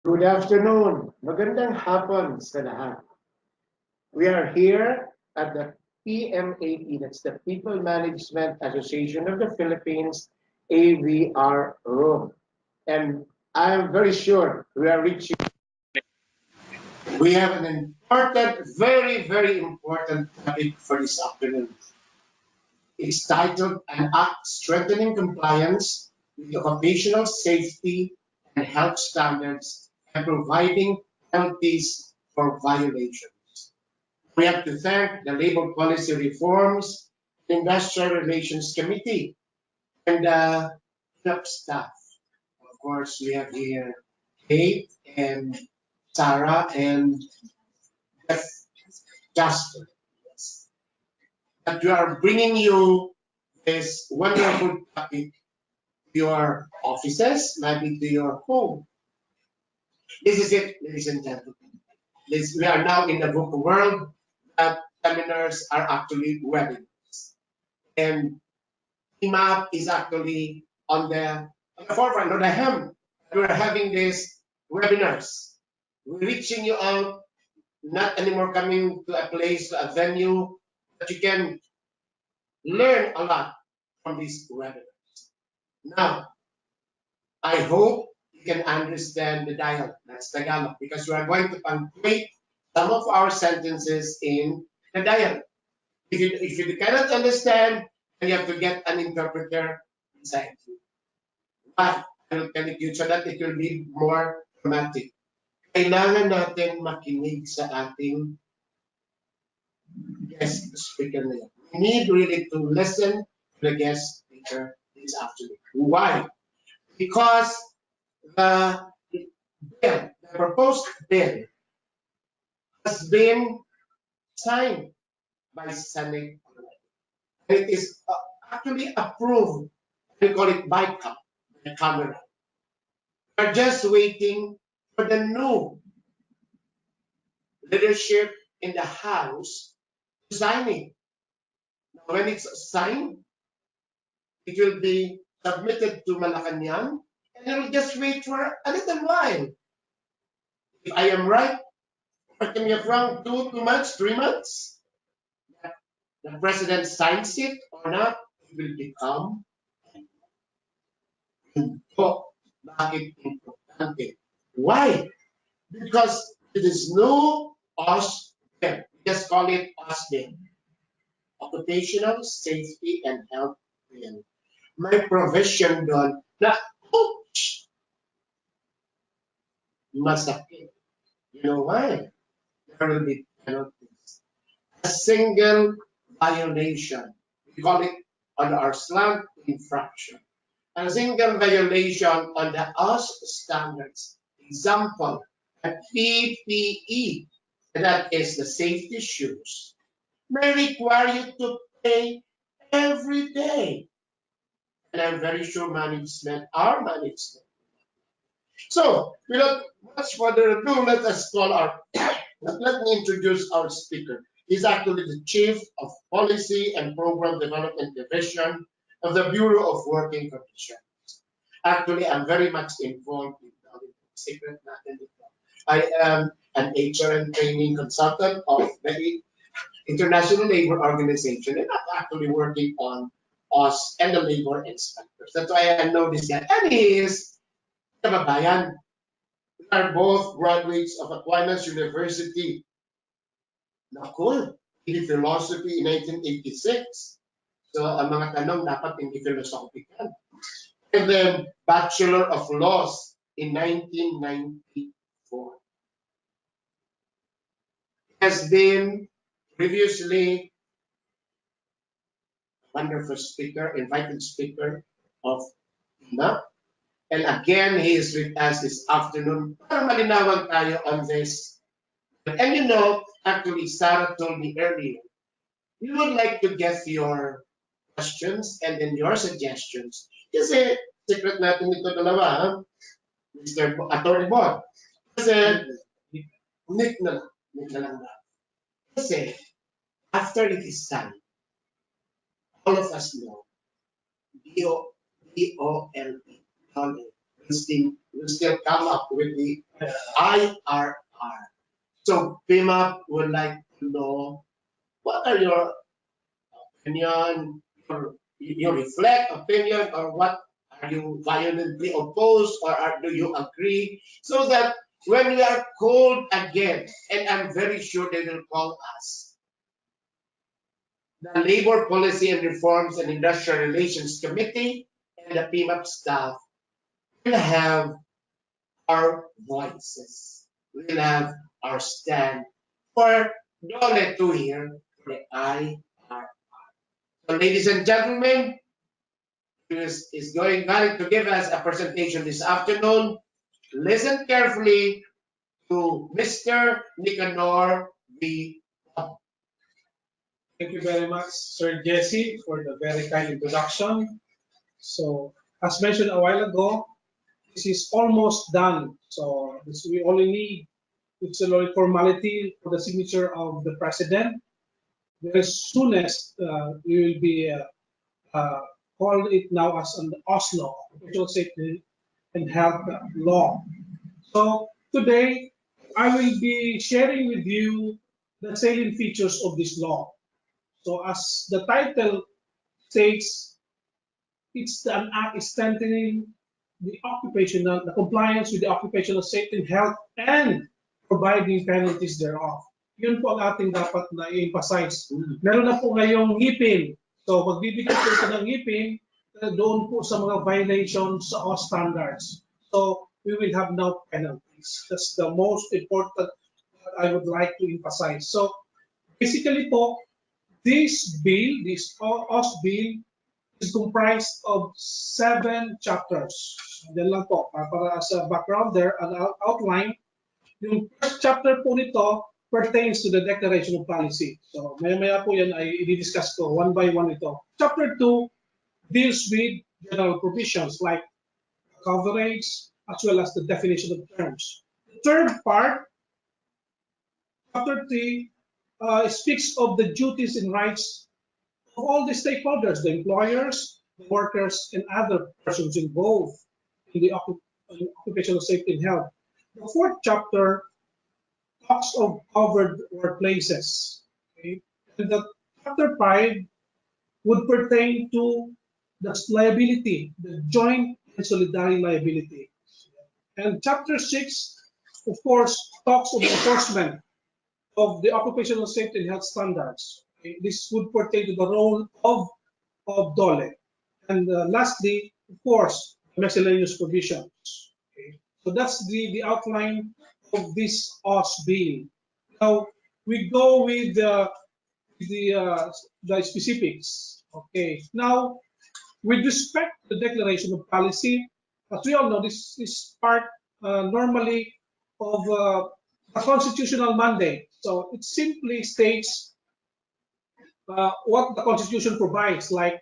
Good afternoon. Magandang hapon sa lahat. We are here at the PMAP, that's the People Management Association of the Philippines, AVR room. And I am very sure we are reaching. We have an important, very important topic for this afternoon. It's titled An Act Strengthening Compliance with Occupational Safety and Health Standards and Providing Penalties for Violations. We have to thank the Labor Policy Reforms Industrial Relations Committee and the staff. Of course, we have here Kate and Sarah and Justin. That we are bringing you this wonderful topic to your offices, maybe to your home. This is it, ladies and gentlemen. We are now in the book world that seminars are actually webinars. And IMAP is actually on the forefront, on the hem. We're having these webinars. We're reaching you out, not anymore coming to a place, to a venue, but you can learn a lot from these webinars. Now, I hope you can understand the dialogue. That's Tagalog, because we are going to punctuate some of our sentences in the dialogue. If you cannot understand, then you have to get an interpreter inside you. But I will tell you so that it will be more dramatic. Kailangan natin makinig sa ating guest speaker na yan. We need really to listen to the guest speaker this afternoon. Why? Because the proposed bill has been signed by Senate already. And it is actually approved, we call it by the camera. We're just waiting for the new leadership in the House to sign it. Now, when it's signed, it will be submitted to Malacanang, and it will just wait for a little while. If I am right, correct me if wrong, 2 months, 3 months, the president signs it or not, it will become bakit importante. Why? Because it is no OSBIL. We just call it OSBIL. Occupational Safety and Health Bill. May provision doon na, masakit. You know why? There will be penalties. A single violation, we call it on our slang infraction. A single violation on the OS standards. Example, a PPE, that is the safety shoes, may require you to pay every day. And I'm very sure our management. So, without much further ado, let us call let me introduce our speaker. He's actually the Chief of Policy and Program Development Division of the Bureau of Working Conditions. Actually, I'm very much involved in the secret. I am an HR and training consultant of the International Labor Organization, and I'm actually working on us and the labor inspectors. That's why I know this guy. And he is kababayan. We are both graduates of Aquinas University. Nakul, in philosophy in 1986. So, ang mga tanong dapat hindi philosophical. And then, Bachelor of Laws in 1994. Has been previously a wonderful speaker, invited speaker of IMAP. And again, he is with us this afternoon para malinawan tayo on this. And you know, actually, Sarah told me earlier, we would like to get your questions and then your suggestions. Kasi, secret natin ito dalawa, Mr. Attorney Board. Kasi, Nick na lang. Kasi, after it is done, all of us know, DOLE, will still come up with the IRR. So PMAP would like to know what are your opinion, your reflect opinion, or what are you violently opposed, or do you agree? So that when we are called again, and I'm very sure they will call us, the Labor Policy and Reforms and Industrial Relations Committee and the PMAP staff will have our voices. We'll have our stand for DOLE to hear the IRR. So, ladies and gentlemen, is going to give us a presentation this afternoon. Listen carefully to Mr. Nicanor V. Thank you very much, Sir Jesse, for the very kind introduction. So, as mentioned a while ago, this is almost done. So, we only need, it's a formality for the signature of the president. The soonest we will be called it now as an Oslo, Occupational Safety and Health Law. So, today I will be sharing with you the salient features of this law. So as the title states, it's an act strengthening the compliance with the occupational safety and health and providing penalties thereof. Yun po ang ating dapat na i-emphasize. Meron na po ngayong ngipin. So magbibigay po ito ng ngipin doon po sa mga violations sa OSCE standards. So we will have now penalties. That's the most important that I would like to emphasize. So basically po, this bill, this OSCE bill, is comprised of 7 chapters. Yan lang po, para as a background there, an outline. Yung first chapter po nito pertains to the Declaration of Policy. So maya-maya po yan ay i-discuss ko one by one ito. Chapter 2 deals with general provisions like coverage as well as the definition of terms. The third part, chapter 3, speaks of the duties and rights of all the stakeholders, the employers, the workers, and other persons involved in the occupational safety and health. The fourth chapter talks of covered workplaces. Okay? And the chapter 5 would pertain to the liability, the joint and solidary liability. And chapter 6, of course, talks of enforcement of the occupational safety and health standards. Okay? This would pertain to the role of DOLE. And lastly, of course, miscellaneous provisions. Okay? So that's the outline of this OSCE bill. Now, we go with the specifics. Okay. Now, with respect to the Declaration of Policy, as we all know, this is part normally of a constitutional mandate. So it simply states what the Constitution provides, like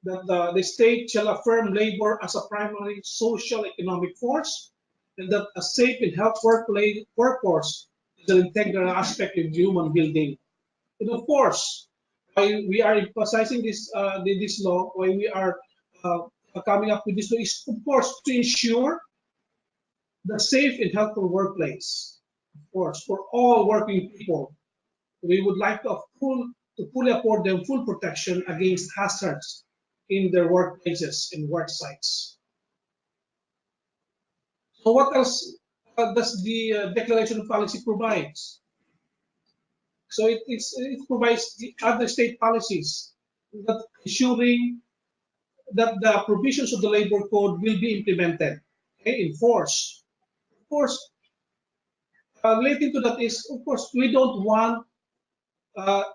that the state shall affirm labor as a primary social economic force, and that a safe and health workforce is an integral aspect of human building. And of course, why we are emphasizing this this law, why we are coming up with this law, is of course to ensure the safe and healthful workplace. Of course, for all working people, we would like to fully afford them full protection against hazards in their workplaces and work sites. So what else does the Declaration of Policy provides? So it provides the other state policies that ensuring that the provisions of the labor code will be implemented, okay, enforced. Of course, relating to that is, of course, we don't want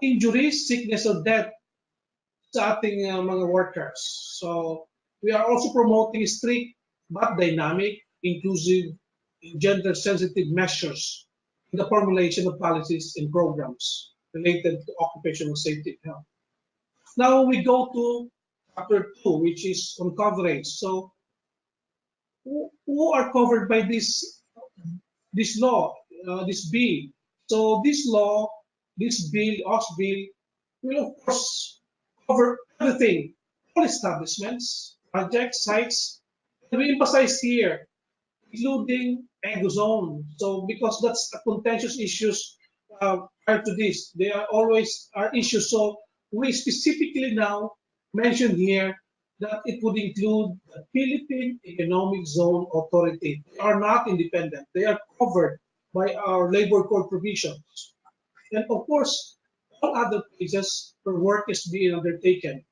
injuries, sickness, or death sa ating mga workers. So we are also promoting strict but dynamic, inclusive, and gender-sensitive measures in the formulation of policies and programs related to occupational safety and health. Now we go to chapter 2, which is on coverage. So who are covered by this law, this bill? So this law, this bill, OSCE bill, will of course cover everything, all establishments, projects, sites. And we emphasize here including ego-zone. So because that's a contentious issues prior to this, they are always are issues. So we specifically now mention here that it would include the Philippine Economic Zone Authority. They are not independent. They are covered by our labor code provisions. And of course, all other places where work is being undertaken.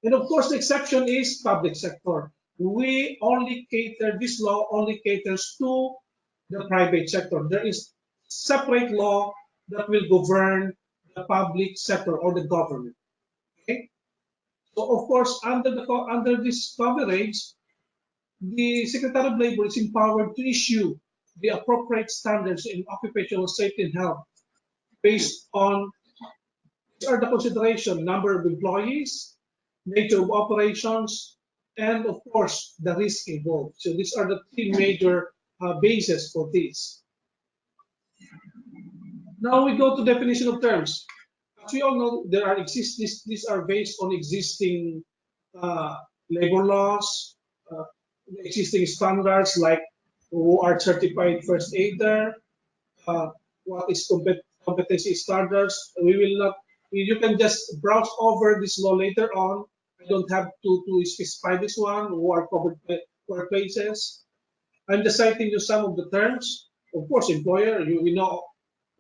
And of course, the exception is public sector. We only cater, this law only caters to the private sector. There is separate law that will govern the public sector or the government. Okay? So of course, under this coverage, the Secretary of Labor is empowered to issue the appropriate standards in occupational safety and health based on these are the consideration number of employees, nature of operations, and of course the risk involved. So these are the three major bases for this. Now we go to definition of terms. As we all know, these are based on existing labor laws, uh, existing standards like who are certified first aider, what is competency standards. We will not, you can just browse over this law later on. I don't have to specify this one, who are covered workplaces. I'm just citing you some of the terms. Of course, employer, we know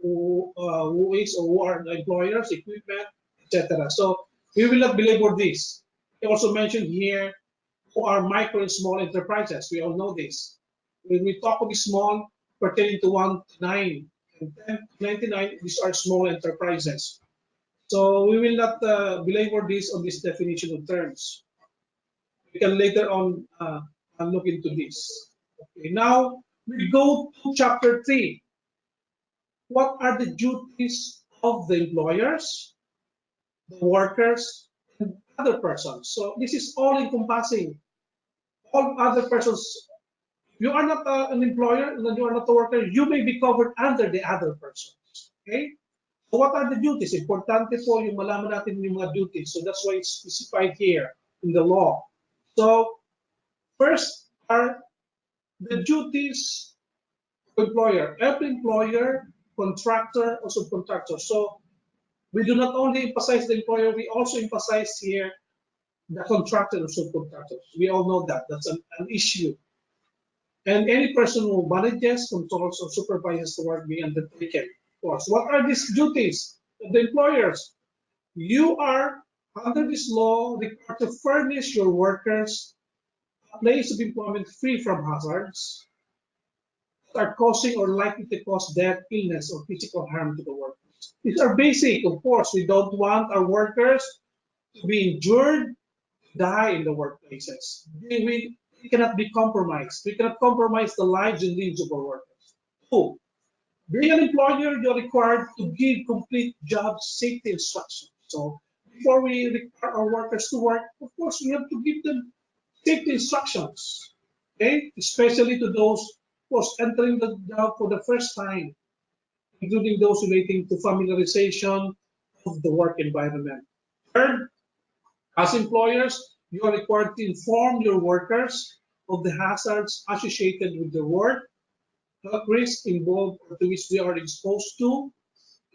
who is or who are the employers, equipment, etc. So we will not belabor this. I also mentioned here who are micro and small enterprises. We all know this. When we talk of small, pertaining to 1 to 9 and 10 to 99, these are small enterprises. So we will not belabor this on this definition of terms. We can later on look into this. Okay, now we go to chapter 3. What are the duties of the employers, the workers, and other persons? So this is all encompassing all other persons. You are not an employer and you are not a worker, you may be covered under the other persons. Okay? So what are the duties? Importante po yung malaman natin yung mga duties. So that's why it's specified here in the law. So first are the duties of employer. Every employer, contractor, or subcontractor. So we do not only emphasize the employer, we also emphasize here the contractor or subcontractors. We all know that. That's an issue. And any person who manages, controls, or supervises the work being undertaken. Of course, what are these duties of the employers? You are, under this law, required to furnish your workers a place of employment free from hazards that are causing or likely to cause death, illness, or physical harm to the workers. These are basic, of course. We don't want our workers to be injured, die in the workplaces. We cannot be compromised. We cannot compromise the lives and limbs of our workers. Two, being an employer, you're required to give complete job safety instructions. So before we require our workers to work, of course, we have to give them safety instructions, okay? Especially to those, of course, entering the job for the first time, including those relating to familiarization of the work environment. Third, as employers, you are required to inform your workers of the hazards associated with the work, health risks involved or to which they are exposed to,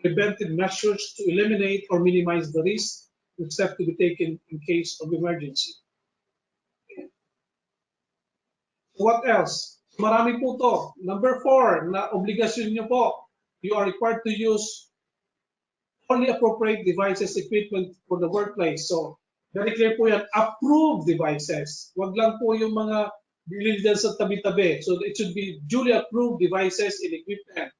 preventive measures to eliminate or minimize the risk, and steps to be taken in case of emergency. What else? Marami po to. Number 4, na obligasyon nyo po. You are required to use only appropriate devices, equipment for the workplace. So, very clear po yan, approved devices. Wag lang po yung mga bilil dyan sa tabi-tabi. So, it should be duly approved devices and equipment.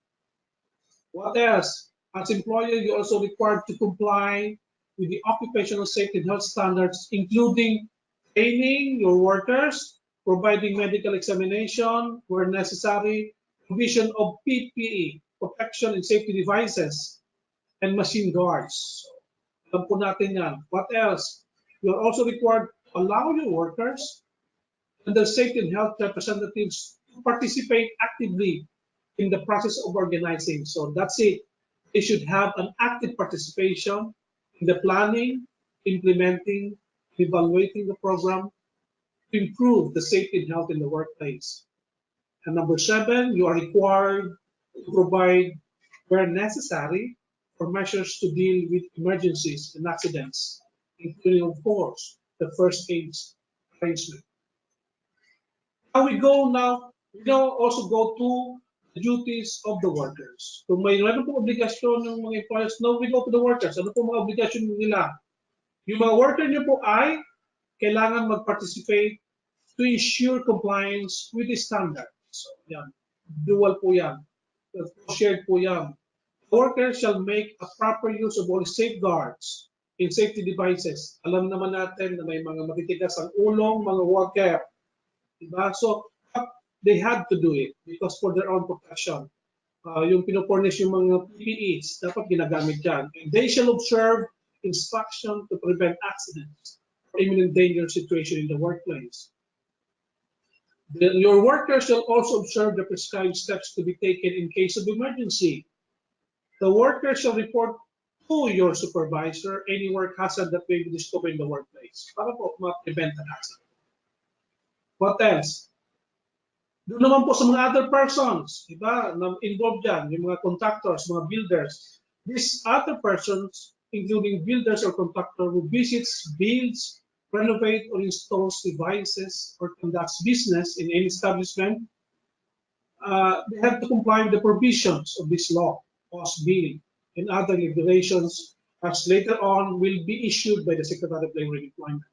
What else? As employer, you're also required to comply with the occupational safety and health standards, including training your workers, providing medical examination where necessary, provision of PPE, protection and safety devices, and machine guards. Alam po natin yan. What else? You're also required to allow your workers and their safety and health representatives to participate actively in the process of organizing. So that's it. They should have an active participation in the planning, implementing, evaluating the program to improve the safety and health in the workplace. And number 7, you are required to provide, where necessary, for measures to deal with emergencies and accidents, including, of course, the first aid arrangement. Now we now also go to the duties of the workers. Kung may ano po obligasyon ng mga employers, now we go to the workers. Ano po mga obligasyon nila? Yung mga worker niyo po ay kailangan mag-participate to ensure compliance with the standards. So, yan. Dual po yan. Shared po yan. Workers shall make a proper use of all safeguards in safety devices. Alam naman natin na may mga matitigas ang ulong, mga worker. Diba? So, they had to do it because for their own protection. Yung pinupurnish yung mga PPEs, dapat ginagamit yan. And they shall observe instruction to prevent accidents or imminent danger situation in the workplace. Your workers shall also observe the prescribed steps to be taken in case of emergency. The worker shall report to your supervisor any work hazard that may be discovered in the workplace para po ma-prevent an accident. What else? Doon naman po sa mga other persons, diba, na involved dyan, yung mga contractors, mga builders. These other persons, including builders or contractor who visits, builds, renovate, or installs devices, or conducts business in any establishment, they have to comply with the provisions of this law, cost bill, and other regulations as later on will be issued by the Secretary of Labor and Employment.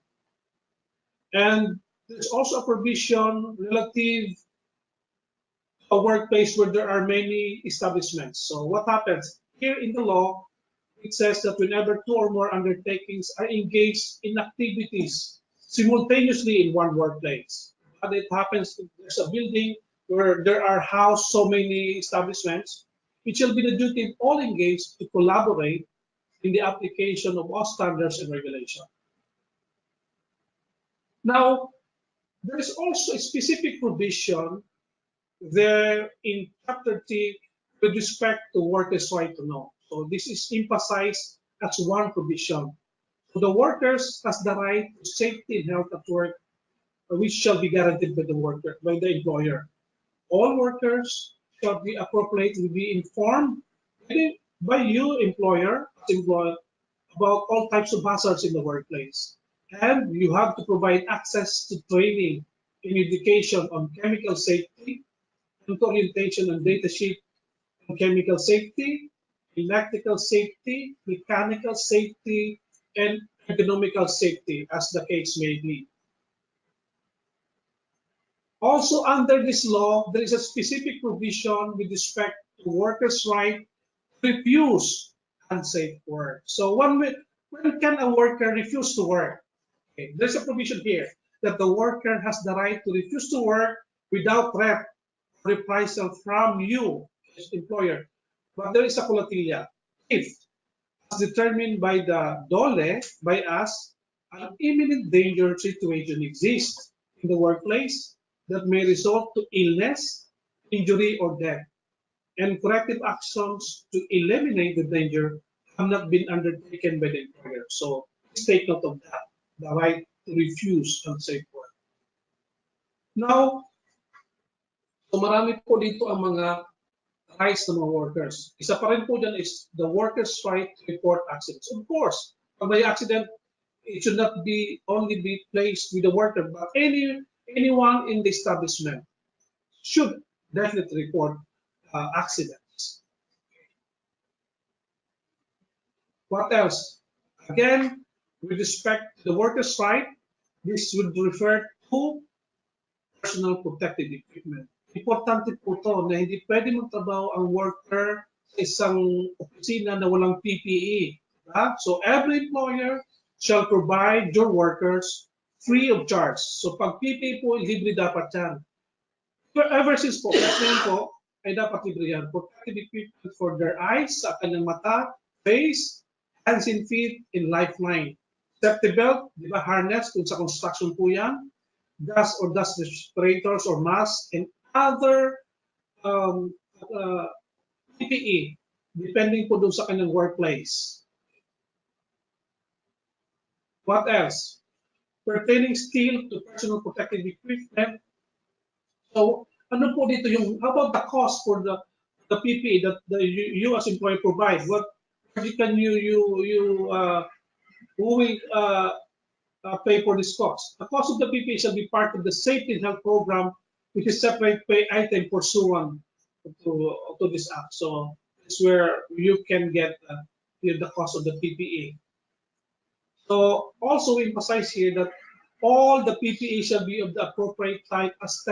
And there's also a provision relative to a workplace where there are many establishments. So what happens? Here in the law, it says that whenever 2 or more undertakings are engaged in activities simultaneously in one workplace, and it happens there's a building where there are housed so many establishments, it shall be the duty of all engaged to collaborate in the application of all standards and regulations. Now, there is also a specific provision there in Chapter 3 with respect to workers' right to know. So this is emphasized as one provision. So the workers has the right to safety and health at work, which shall be guaranteed by the worker, by the employer. All workers shall be appropriately be informed by you, employer, about all types of hazards in the workplace. And you have to provide access to training and education on chemical safety, and orientation and data sheet on chemical safety, electrical safety, mechanical safety, and ergonomical safety, as the case may be. Also, under this law, there is a specific provision with respect to workers' right to refuse unsafe work. So when can a worker refuse to work? Okay, there's a provision here that the worker has the right to refuse to work without threat or reprisal from you as employer. But there is a colatilla. If, as determined by the DOLE, by us, an imminent danger situation exists in the workplace that may result to illness, injury, or death, and corrective actions to eliminate the danger have not been undertaken by the employer. So please take note of that, the right to refuse unsafe work. Now, so marami po dito ang mga rights ng mga workers. Isa pa rin po dyan is the workers' right to report accidents. Of course, pag may accident, it should not be only be placed with the worker, but anyone in the establishment should definitely report accidents. What else? Again, with respect to the workers' right, this would refer to personal protective equipment. Importante po ito na hindi pwede magtrabaho ang worker sa isang opisina na walang PPE. Diba? So every employer shall provide your workers free of charge. So pag PPE po, libre dapat yan. Ever since po, ngayon po, ay dapat libre yan. Protective equipment for their eyes, sa kanyang mata, face, hands and feet, and lifeline. Safety belt, di ba, harness, kung sa construction po yan. Gas or dust respirators or masks, and other PPE, depending po dun sa kanyang workplace. What else? Pertaining still to personal protective equipment, so Ano po dito yung, how about the cost for the PPE that you as employer provide? What can who will pay for this cost? The cost of the PPE shall be part of the safety and health program, which is separate pay item pursuant to this act. So it's where you can get the cost of the PPE. So also we emphasize here that all the PPE shall be of the appropriate type as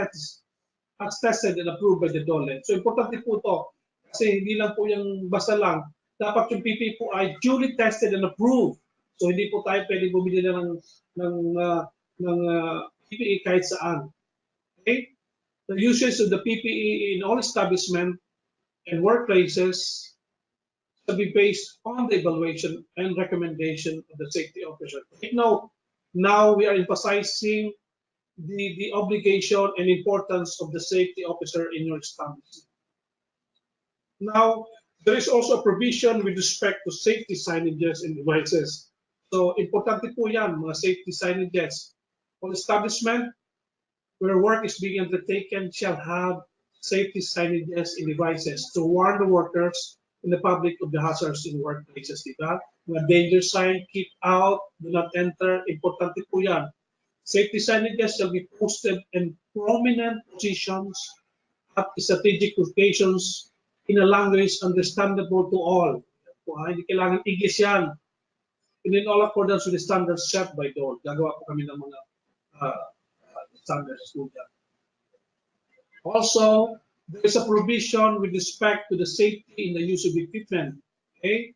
tested and approved by the DOLE. So importante po ito kasi hindi lang po yung basta lang. Dapat yung PPE po ay duly tested and approved. So hindi po tayo pwedeng bumili na ng PPE kahit saan. Okay? The usage of the PPE in all establishment and workplaces to be based on the evaluation and recommendation of the safety officer. Take note, now we are emphasizing the obligation and importance of the safety officer in your establishment. Now, there is also a provision with respect to safety signages and devices. So, importante po yan, mga safety signages. All establishment where work is being undertaken shall have safety signages and devices to warn the workers and the public of the hazards in workplaces, diba? Mga danger sign, keep out, do not enter, importante po yan. Safety signages shall be posted in prominent positions at strategic locations in a language understandable to all. Hindi kailangan English yan. And in all accordance with the standards set by DOLE. Gagawa po kami ng mga standards po dyan. Also, there is a provision with respect to the safety in the use of equipment. Okay?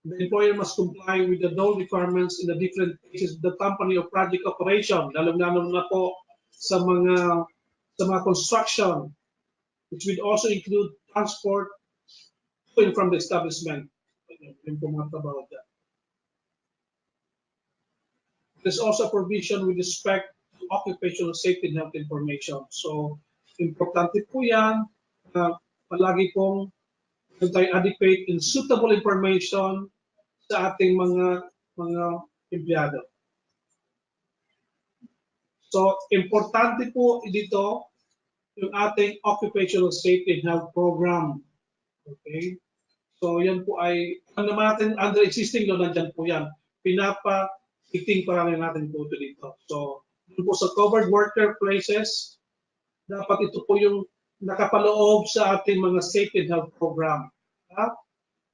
The employer must comply with the DOLE requirements in the different phases of the company or project operation, lalong-lalo na po sa mga construction, which would also include transport to and from the establishment. There's also a provision with respect to occupational safety and health information. So, importante po yan, palagi pong tayo adequate and suitable information sa ating mga empleyado. So, importante po dito yung ating occupational safety and health program. Okay? So, yan po ay, ano natin, under existing law, nandyan po yan. Pinapa-iting pa rin natin po ito dito. So, yun po sa covered worker places, dapat ito po yung nakapaloob sa ating mga safety and health program.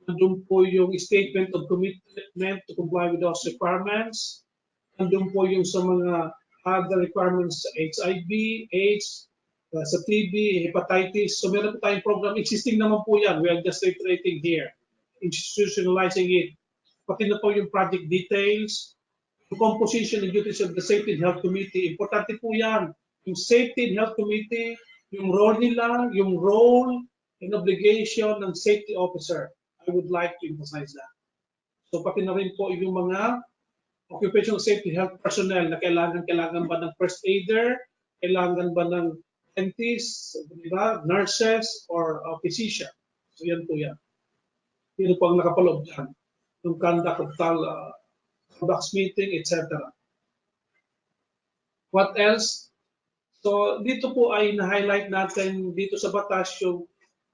Nandun po yung statement of commitment to comply with those requirements. Nandun po yung sa mga other requirements sa HIV, AIDS, sa TB, hepatitis. So meron po tayong program. Existing naman po yan. We are just reiterating here. Institutionalizing it. Pati na po yung project details, yung composition and duties of the Safety and Health Committee. Importante po yan. Yung Safety and Health Committee, yung role nila, yung role and obligation ng safety officer. I would like to emphasize that. So pati na rin po yung mga occupational safety health personnel na kailangan ba ng first aider, kailangan ba ng dentist, diba? Nurses, or physician. So yan po yan. Yan po ang nakapaloob yan. Yung conduct of conduct meeting, etc. What else? So dito po ay na-highlight natin dito sa batas yung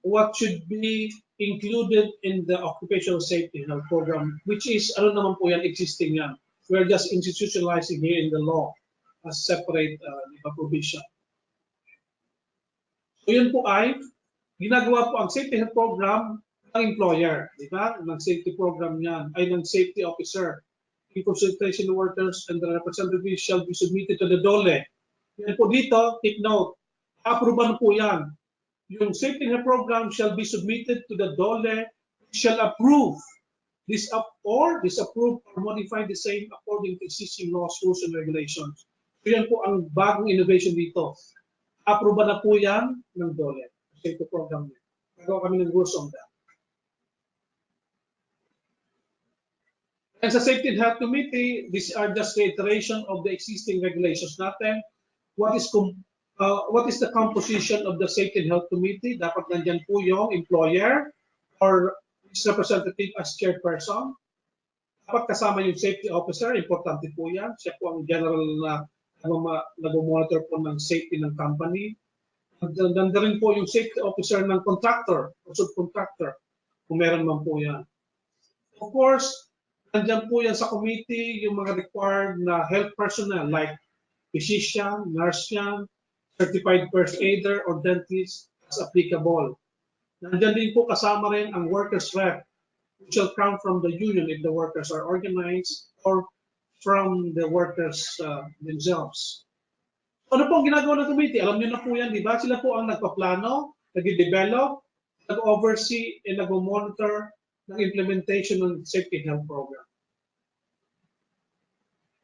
what should be included in the occupational safety health program, which is, ano naman po yan, existing yan. We're just institutionalizing here in the law as separate provision. So yun po ay, ginagawa po ang safety health program ng employer, di ba? Ng safety program yan, ay ng safety officer. In consultation of workers and the representatives shall be submitted to the DOLE. Yan po dito, take note, aproban po yan. Yung safety health program shall be submitted to the DOLE, shall approve or disapprove or modify the same according to existing laws, rules, and regulations. So yan po ang bagong innovation dito. Aproban na po yan ng DOLE. Safety program yan. Nagawa kami ng rules on that. And sa Safety and Health Committee, these are just reiteration of the existing regulations natin. What is the composition of the Safety and Health Committee? Dapat nandyan po yung employer or its representative as chairperson. Dapat kasama yung safety officer, importante po yan. Siya po ang general na nag-monitor po ng safety ng company. Nandiyan rin po yung safety officer ng contractor o subcontractor, kung meron man po yan. Of course, nandiyan po yan sa committee yung mga required na health personnel like physician, nurse yan, certified first aider or dentist as applicable. Nandiyan din po kasama rin ang workers rep, which will come from the union if the workers are organized or from the workers themselves. Ano po ang ginagawa ng committee? Alam niyo na po yan, di ba? Sila po ang nagpaplano, nag-develop, nag-oversee, and nag-monitor ng implementation ng safety health program.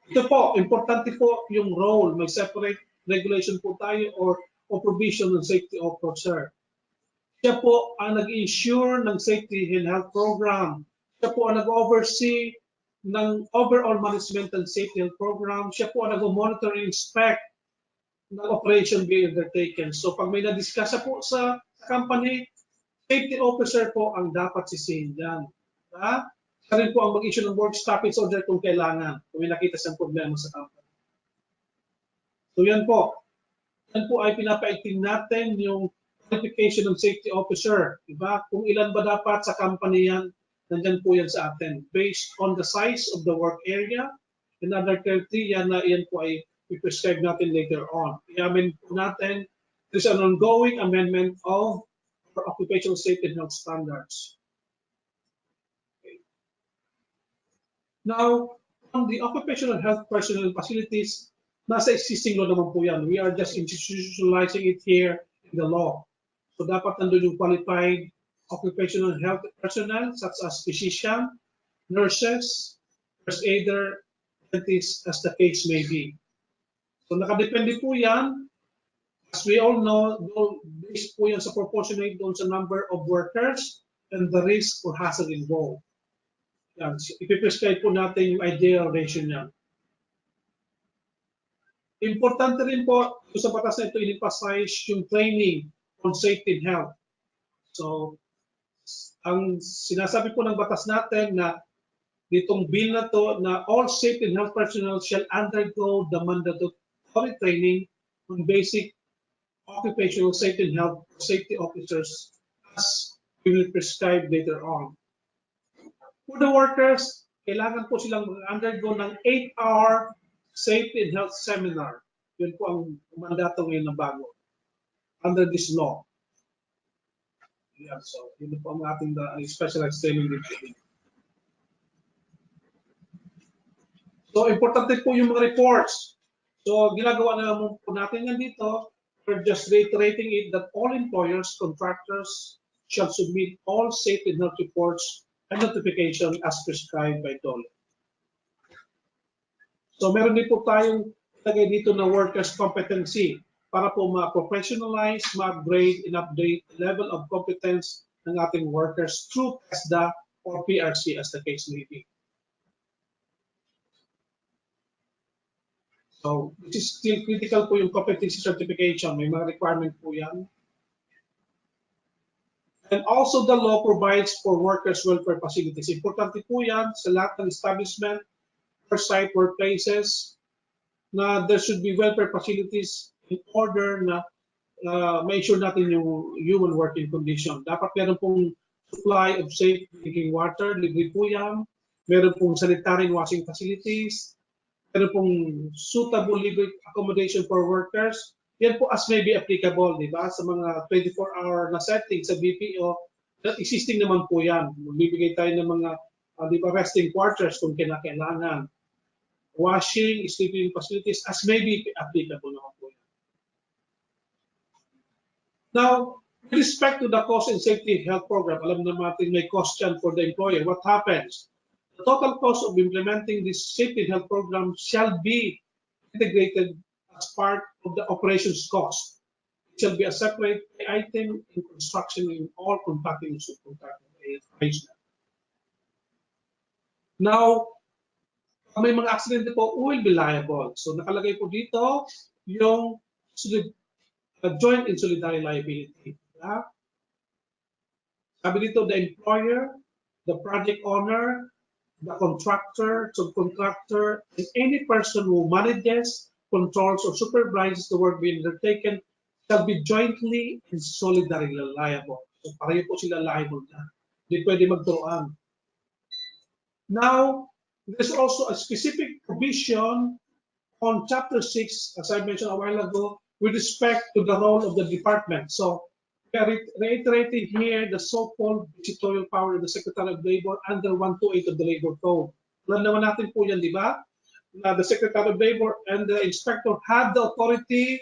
Ito po, importante po yung role. May separate regulation po tayo or provision ng safety officer. Siya po ang nag-ensure ng safety and health program. Siya po ang nag-oversee ng overall management and safety health program. Siya po ang nag-monitor and inspect ng operation being undertaken. So pag may na-discuss po sa company, safety officer po ang dapat sisihin dyan. Siya rin po ang mag-issue ng work stoppage order kung kailangan, kung may nakita siyang problema sa company. So yan po. Yan po ay pinapaigting natin yung qualification ng safety officer. Diba? Kung ilan ba dapat sa company yan, nandyan po yan sa atin. Based on the size of the work area, and other criteria na yan po ay i-prescribe natin later on. Iamin po natin, there's an ongoing amendment of our occupational safety and health standards. Okay. Now, on the occupational health personnel facilities, nasa existing law naman po yan. We are just institutionalizing it here in the law. So dapat nandun yung qualified occupational health personnel such as physician, nurses, first aider, dentists, as the case may be. So nakadepende po yan. As we all know, based po yan sa proportionate doon sa number of workers and the risk or hazard involved. Yan. So, ipiprescribe po natin yung ideal ratio niya. Importante rin po sa batas na ito, in-emphasize yung training on safety and health. So, ang sinasabi po ng batas natin na ditong bill na to na all safety and health personnel shall undergo the mandatory training on basic occupational safety and health safety officers as we will prescribe later on. For the workers, kailangan po silang undergo ng 8-hour safety and health seminar. Yun po ang mandato ngayon na bago under this law. Yeah, so yun po ang ating specialized training dito. So, importante po yung mga reports. So, ginagawa na po natin yan dito. We're just reiterating it that all employers, contractors, shall submit all safety and health reports and notification as prescribed by DOLE. So, meron din po tayong lagay dito na workers' competency para po ma-professionalize, ma-upgrade, and update the level of competence ng ating workers through TESDA or PRC as the case may be. So, this is still critical po yung competency certification. May mga requirement po yan. And also the law provides for workers' welfare facilities. Importante po yan sa lahat ng establishment or site workplaces na there should be welfare facilities in order na ma-ensure natin yung human working condition. Dapat meron pong supply of safe drinking water, libre po yan. Meron pong sanitary washing facilities. Meron pong suitable libre accommodation for workers. Yan po as may be applicable, di ba? Sa mga 24-hour na setting sa BPO, existing naman po yan. Magbibigay tayo ng mga di ba, resting quarters kung kinakailangan. Washing, sleeping facilities as may be applicable naman po yan. Now, with respect to the cost and safety health program, alam naman natin may cost yan for the employer. What happens? The total cost of implementing this safety and health program shall be integrated as part of the operations cost. It shall be a separate item in construction in all contracting and subcontracting arrangements. Now, may mga accident po will be liable. So nakalagay po dito yung joint and solidary liability. Yeah? Sabi dito, the employer, the project owner, the contractor, subcontractor, and any person who manages, controls, or supervises the work being undertaken shall be jointly and solidarily liable. So pareho po sila liable na. Hindi pwede magturuan. Now, there's also a specific provision on Chapter 6, as I mentioned a while ago, with respect to the role of the department. So we are reiterating here the so-called visitorial power of the Secretary of Labor under 128 of the Labor Code. Alam naman natin po yan, di ba? Na the Secretary of Labor and the Inspector have the authority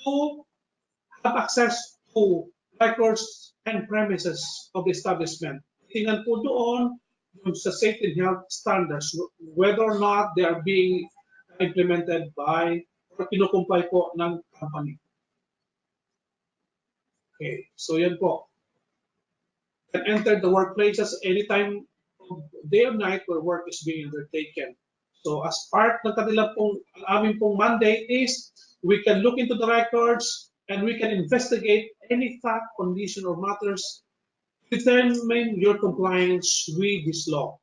to have access to records and premises of the establishment. Tingnan po doon yung sa safety and health standards, whether or not they are being implemented by or kinukumpay po ng company. Okay, so yan po. Can enter the workplaces anytime of day or night where work is being undertaken. So as part ng kanila pong, aming pong mandate is we can look into the records and we can investigate any fact, condition, or matters determine your compliance with this law.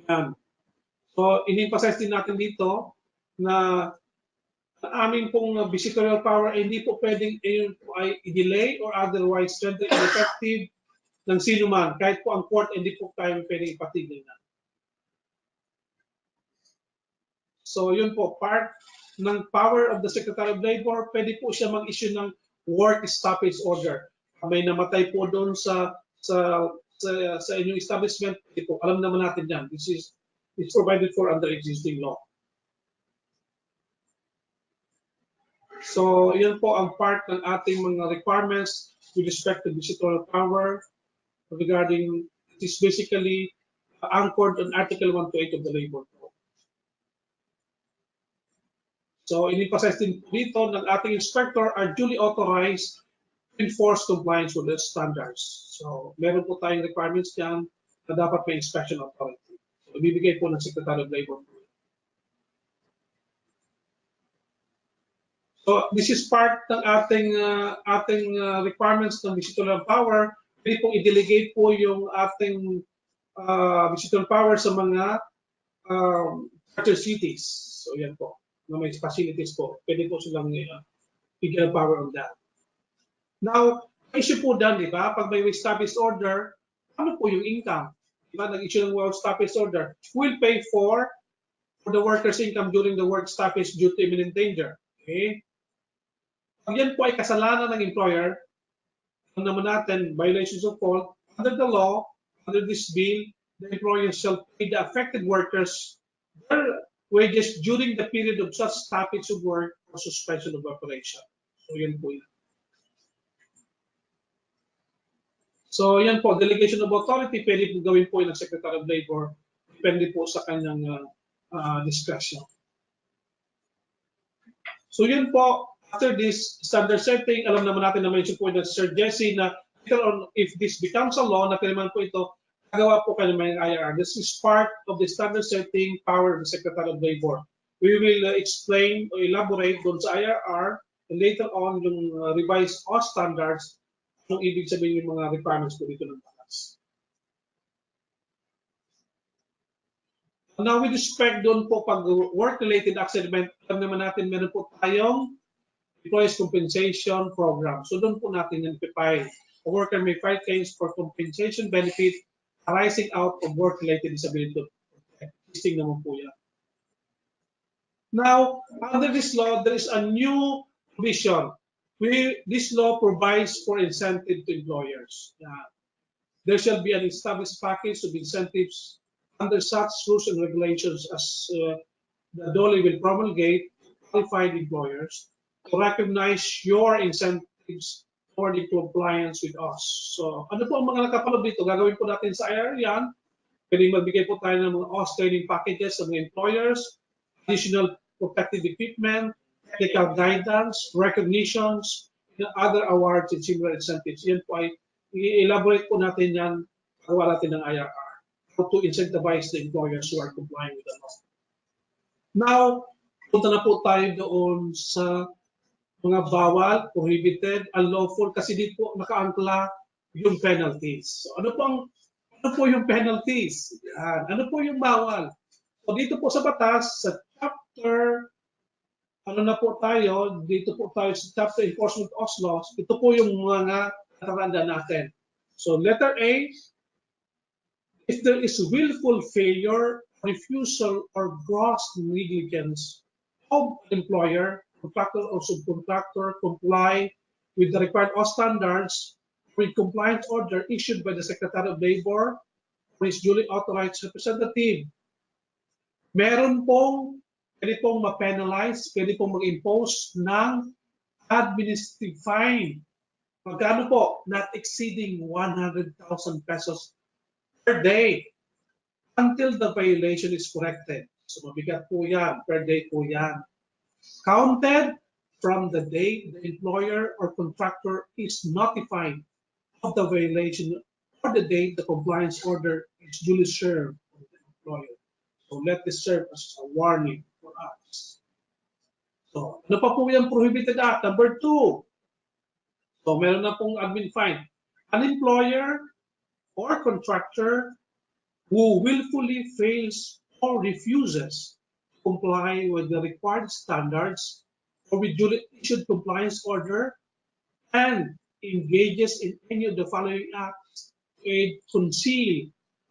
Yan. So, in-emphasize din natin dito na ang aming pong visitorial power ay hindi po pwedeng ay i-delay or otherwise render ineffective ng sino man. Kahit po ang court, hindi po tayo pwedeng ipatigil na. So, yun po, part ng power of the Secretary of Labor, pwede po siya mag-issue ng work stoppage order. May namatay po doon sa inyong establishment, po, alam naman natin yan. It's provided for under existing law. So, yan po ang part ng ating mga requirements with respect to visitorial power regarding, it is basically anchored on Article 128 of the Labor Code. So, in-emphasize din dito ng ating inspector are duly authorized to enforce compliance with the standards. So, meron po tayong requirements dyan na dapat may inspection authority. So, ibibigay po ng Secretary of Labor. So, this is part ng ating requirements ng visitorial power. Pwede pong i-delegate po yung ating visitorial power sa mga charter cities. So, yan po. Na may facilities po. Pwede po silang bigyan power on that. Now, issue po dyan, di ba? Pag may established order, ano po yung income? Di ba? Nag-issue ng established order. We'll pay for the worker's income during the work stoppage due to imminent danger. Okay? Pag yan po ay kasalanan ng employer, alam naman natin, violations of fault, under the law, under this bill, the employer shall pay the affected workers their wages during the period of such stoppage of work or suspension of operation. So yan po yan. So yan po, delegation of authority, pwede po gawin po ng Secretary of Labor, depende po sa kanyang discretion. So yun po, after this standard setting, alam naman natin na mention po na Sir Jesse na later on, if this becomes a law, napirman po ito, gagawa po kayo ng mga IR. This is part of the standard setting power of the Secretary of Labor. We will explain or elaborate doon sa IRR and later on yung revised OSC standards, anong ibig sabihin yung mga requirements po dito ng batas. Now with respect doon po pag work-related accident, alam naman natin meron po tayong Employees Compensation Program. So doon po natin yung file. A worker may file claims for compensation benefit arising out of work-related disability. Listing naman po yan. Now, under this law, there is a new provision. This law provides for incentive to employers. There shall be an established package of incentives under such rules and regulations as the DOLE will promulgate qualified employers to recognize your incentives for the compliance with us. So, ano po ang mga nakapaloob dito? Gagawin po natin sa IR yan. Pwedeng magbigay po tayo ng mga OSC training packages sa mga employers, additional protective equipment, technical guidance, recognitions, and other awards and similar incentives. Yan po ay i-elaborate po natin yan, pagawa natin ng IRR, how to incentivize the employers who are complying with the law. Now, punta na po tayo doon sa mga bawal, prohibited, unlawful, kasi dito po nakaangkla yung penalties. So, ano po yung penalties? Yan. Ano po yung bawal? So dito po sa batas, sa chapter ano na po tayo, dito po tayo sa Chapter Enforcement Laws, ito po yung mga tatandaan natin. So letter A, if there is willful failure, refusal, or gross negligence of an employer, contractor, or subcontractor comply with the required standards with compliance order issued by the Secretary of Labor or his duly authorized representative, meron pong pwede pong ma-penalize, pwede pong mag-impose ng administrative fine. Magkano po? Not exceeding 100,000 pesos per day until the violation is corrected. So mabigat po yan, per day po yan. Counted from the date the employer or contractor is notified of the violation or the date the compliance order is duly served on the employer. So let this serve as a warning for us. So ano pa po yung prohibited act? Number 2. So meron na pong admin fine. An employer or contractor who willfully fails or refuses to comply with the required standards or with duly issued compliance order and engages in any of the following acts to aid, conceal,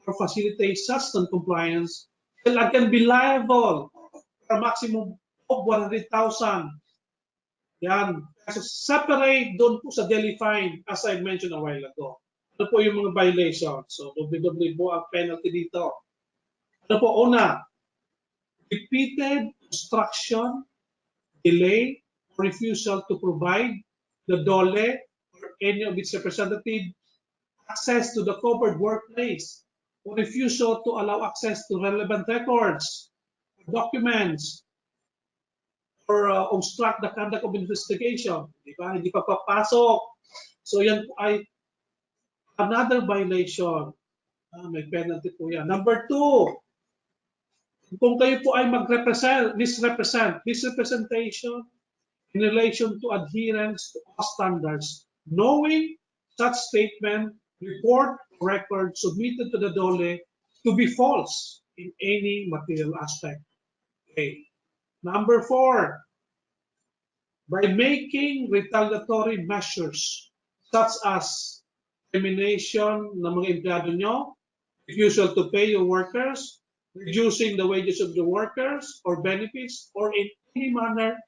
or facilitate such non-compliance shall again be liable for a maximum of 100,000. Yan. So separate doon po sa daily fine as I mentioned a while ago. Ano po yung mga violations? So, double po ang penalty dito. Ano po? Una, repeated obstruction, delay, or refusal to provide the DOLE or any of its representative access to the covered workplace, or refusal to allow access to relevant records, documents, or obstruct the conduct of investigation. Di ba? Hindi pa papasok. So yan po ay another violation. May penalty po yan. Number 2, kung kayo po ay misrepresentation in relation to adherence to standards, knowing such statement, report, record submitted to the DOLE to be false in any material aspect. Okay. Number 4, by making retaliatory measures such as termination ng mga empleyado nyo, refusal to pay your workers, reducing the wages of the workers or benefits, or in any manner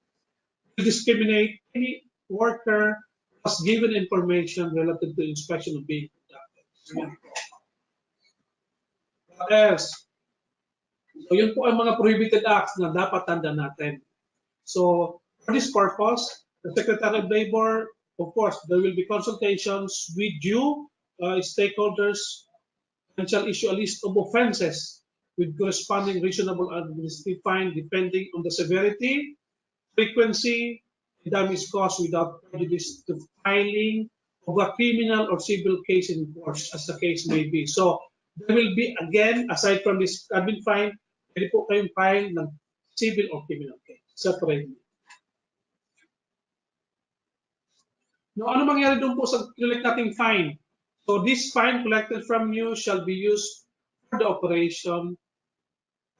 to discriminate any worker was given information relative to inspection of being conducted. What else? So yun po ang mga prohibited acts na dapat tandaan natin. So for this purpose, the Secretary of Labor, of course, there will be consultations with you, stakeholders, and shall issue a list of offenses with corresponding reasonable administrative fine depending on the severity, frequency, and damage caused without prejudice to filing of a criminal or civil case in force, as the case may be. So there will be, again, aside from this admin fine, pwede po kayong file ng civil or criminal case separately. Now, ano mangyari doon po sa collect nating fine? So this fine collected from you shall be used for the operation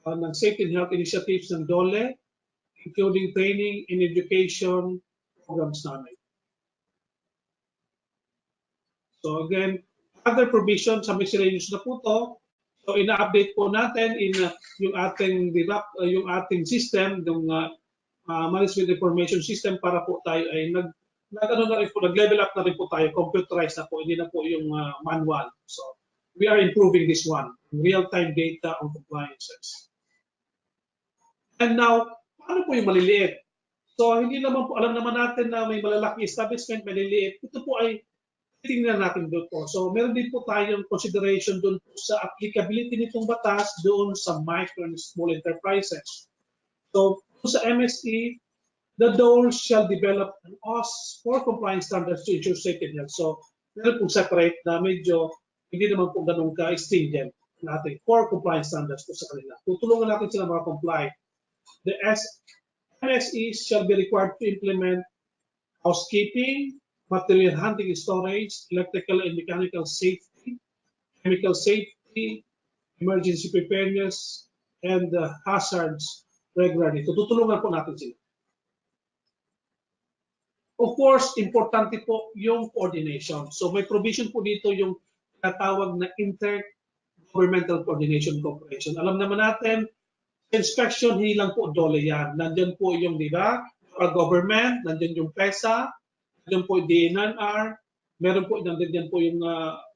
ng safety and health initiatives ng DOLE, including training and education programs namin. So again, other provisions sa miscellaneous na po to. So ina-update po natin in yung ating system, yung management information system para po tayo ay nag-level up na rin po tayo, computerized na po, hindi na po yung manual. So we are improving this one, real-time data on compliances. And now, paano po yung maliliit? So hindi naman po, alam naman natin na may malalaki establishment, maliliit. Ito po ay tingnan natin doon po. So meron din po tayong consideration doon po sa applicability nitong batas doon sa micro and small enterprises. So sa MSE, the DOLE shall develop an OS for compliance standards to ensure safety and health. So meron pong separate na medyo hindi naman po ganun ka-stringent natin for compliance standards po sa kanila. Tutulungan natin sila mga-comply. The MSE shall be required to implement housekeeping, material handling and storage, electrical and mechanical safety, chemical safety, emergency preparedness, and hazards regularly. So tutulungan po natin sila. Of course, importante po yung coordination. So may provision po dito yung tinatawag na Inter-Governmental Coordination Cooperation. Alam naman natin, inspection, hindi lang po dole yan. Nandiyan po yung, di ba, government, nandiyan yung PESA, nandiyan po yung DNR, meron po, nandiyan po yung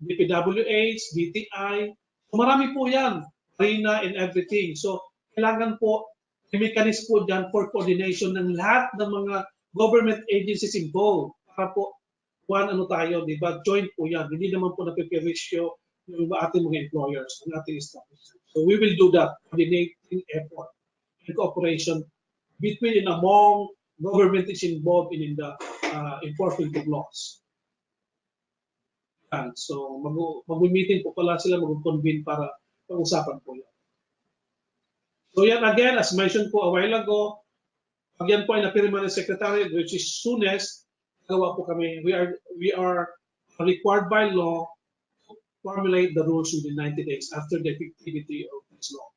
DPWH, DTI. So marami po yan, arena and everything. So kailangan po, may mechanism po dyan for coordination ng lahat ng mga government agencies involved. Para po, ano tayo, di ba, joint po yan. Hindi naman po napipirisyo yung ating mga employers, ang ating establishment. So we will do that, coordinating effort and cooperation between and among government is involved in the enforcement of laws. And so mag-meeting po pala sila, mag-convene para pag-usapan po yan. So yan again, as mentioned po a while ago, pag yan po ay napirma ng Secretary, which is soonest, gawa po kami, we are required by law to formulate the rules within 90 days after the effectivity of this law.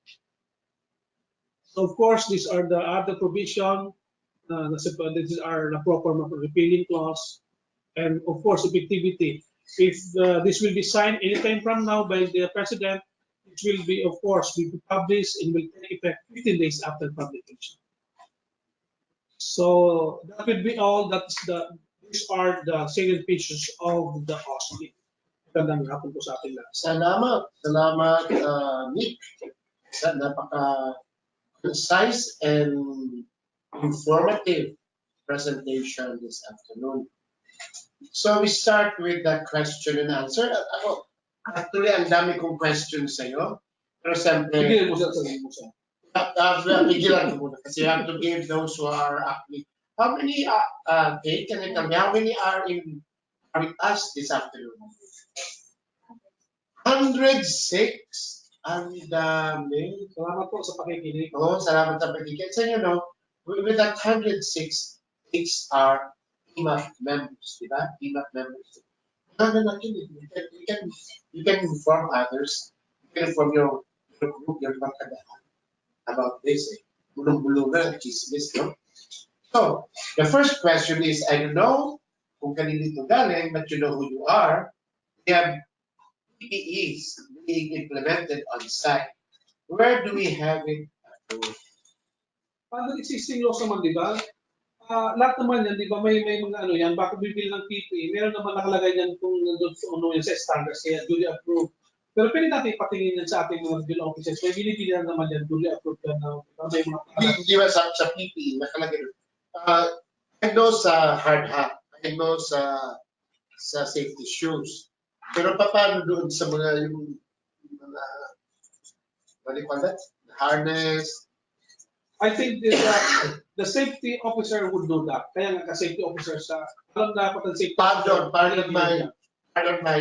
So of course, these are the other provision, these are the proper repealing clause, and of course, effectivity. If this will be signed anytime from now by the President, it will be, of course, be published and will take effect 15 days after publication. So that will be all. These are the salient features of the OCCUPATIONAL. Magandang hapon po sa ating lahat. Salamat, Nick. Sa napaka-concise and informative presentation this afternoon. So we start with the question and answer. Ako, actually, ang dami kong questions sa'yo. Pero siyempre, Pigilan mo siya, sabihin mo siya. pigilan ko muna kasi you have to give those who are actually. How many, Kate, can you tell me, how many are with us this afternoon? 106. Ang dami. Salamat po sa pakikinig. Oo, salamat sa pakikinig. So, you know, with that 106, 6 are IMAP members, di ba? IMAP members. You can inform others. You can inform your group, your pagkadaan about this. Bulong-bulong na, chismis, no? So, the first question is, I don't know kung kanino ito galing, but you know who you are. We have PPEs being implemented on site. Where do we have it? Paano existing laws naman, di ba? Lahat naman yan, di ba, may mga ano yan, baka bibili ng PPE, meron naman nakalagay yan kung nandun sa standards, kaya duly approved. Pero pwede natin ipatingin yan sa ating mga regional offices, may binibili naman yan, duly approved yan, may mga Di ba sa PPE, nakalagay doon. I know sa hard hat, I know sa safety shoes. Pero paano doon sa mga yung mga, what do you call that? Harness. I think the safety officer would do that. Kaya nga ka-safety officer sa, alam dapat ang safety officer. Pardon my,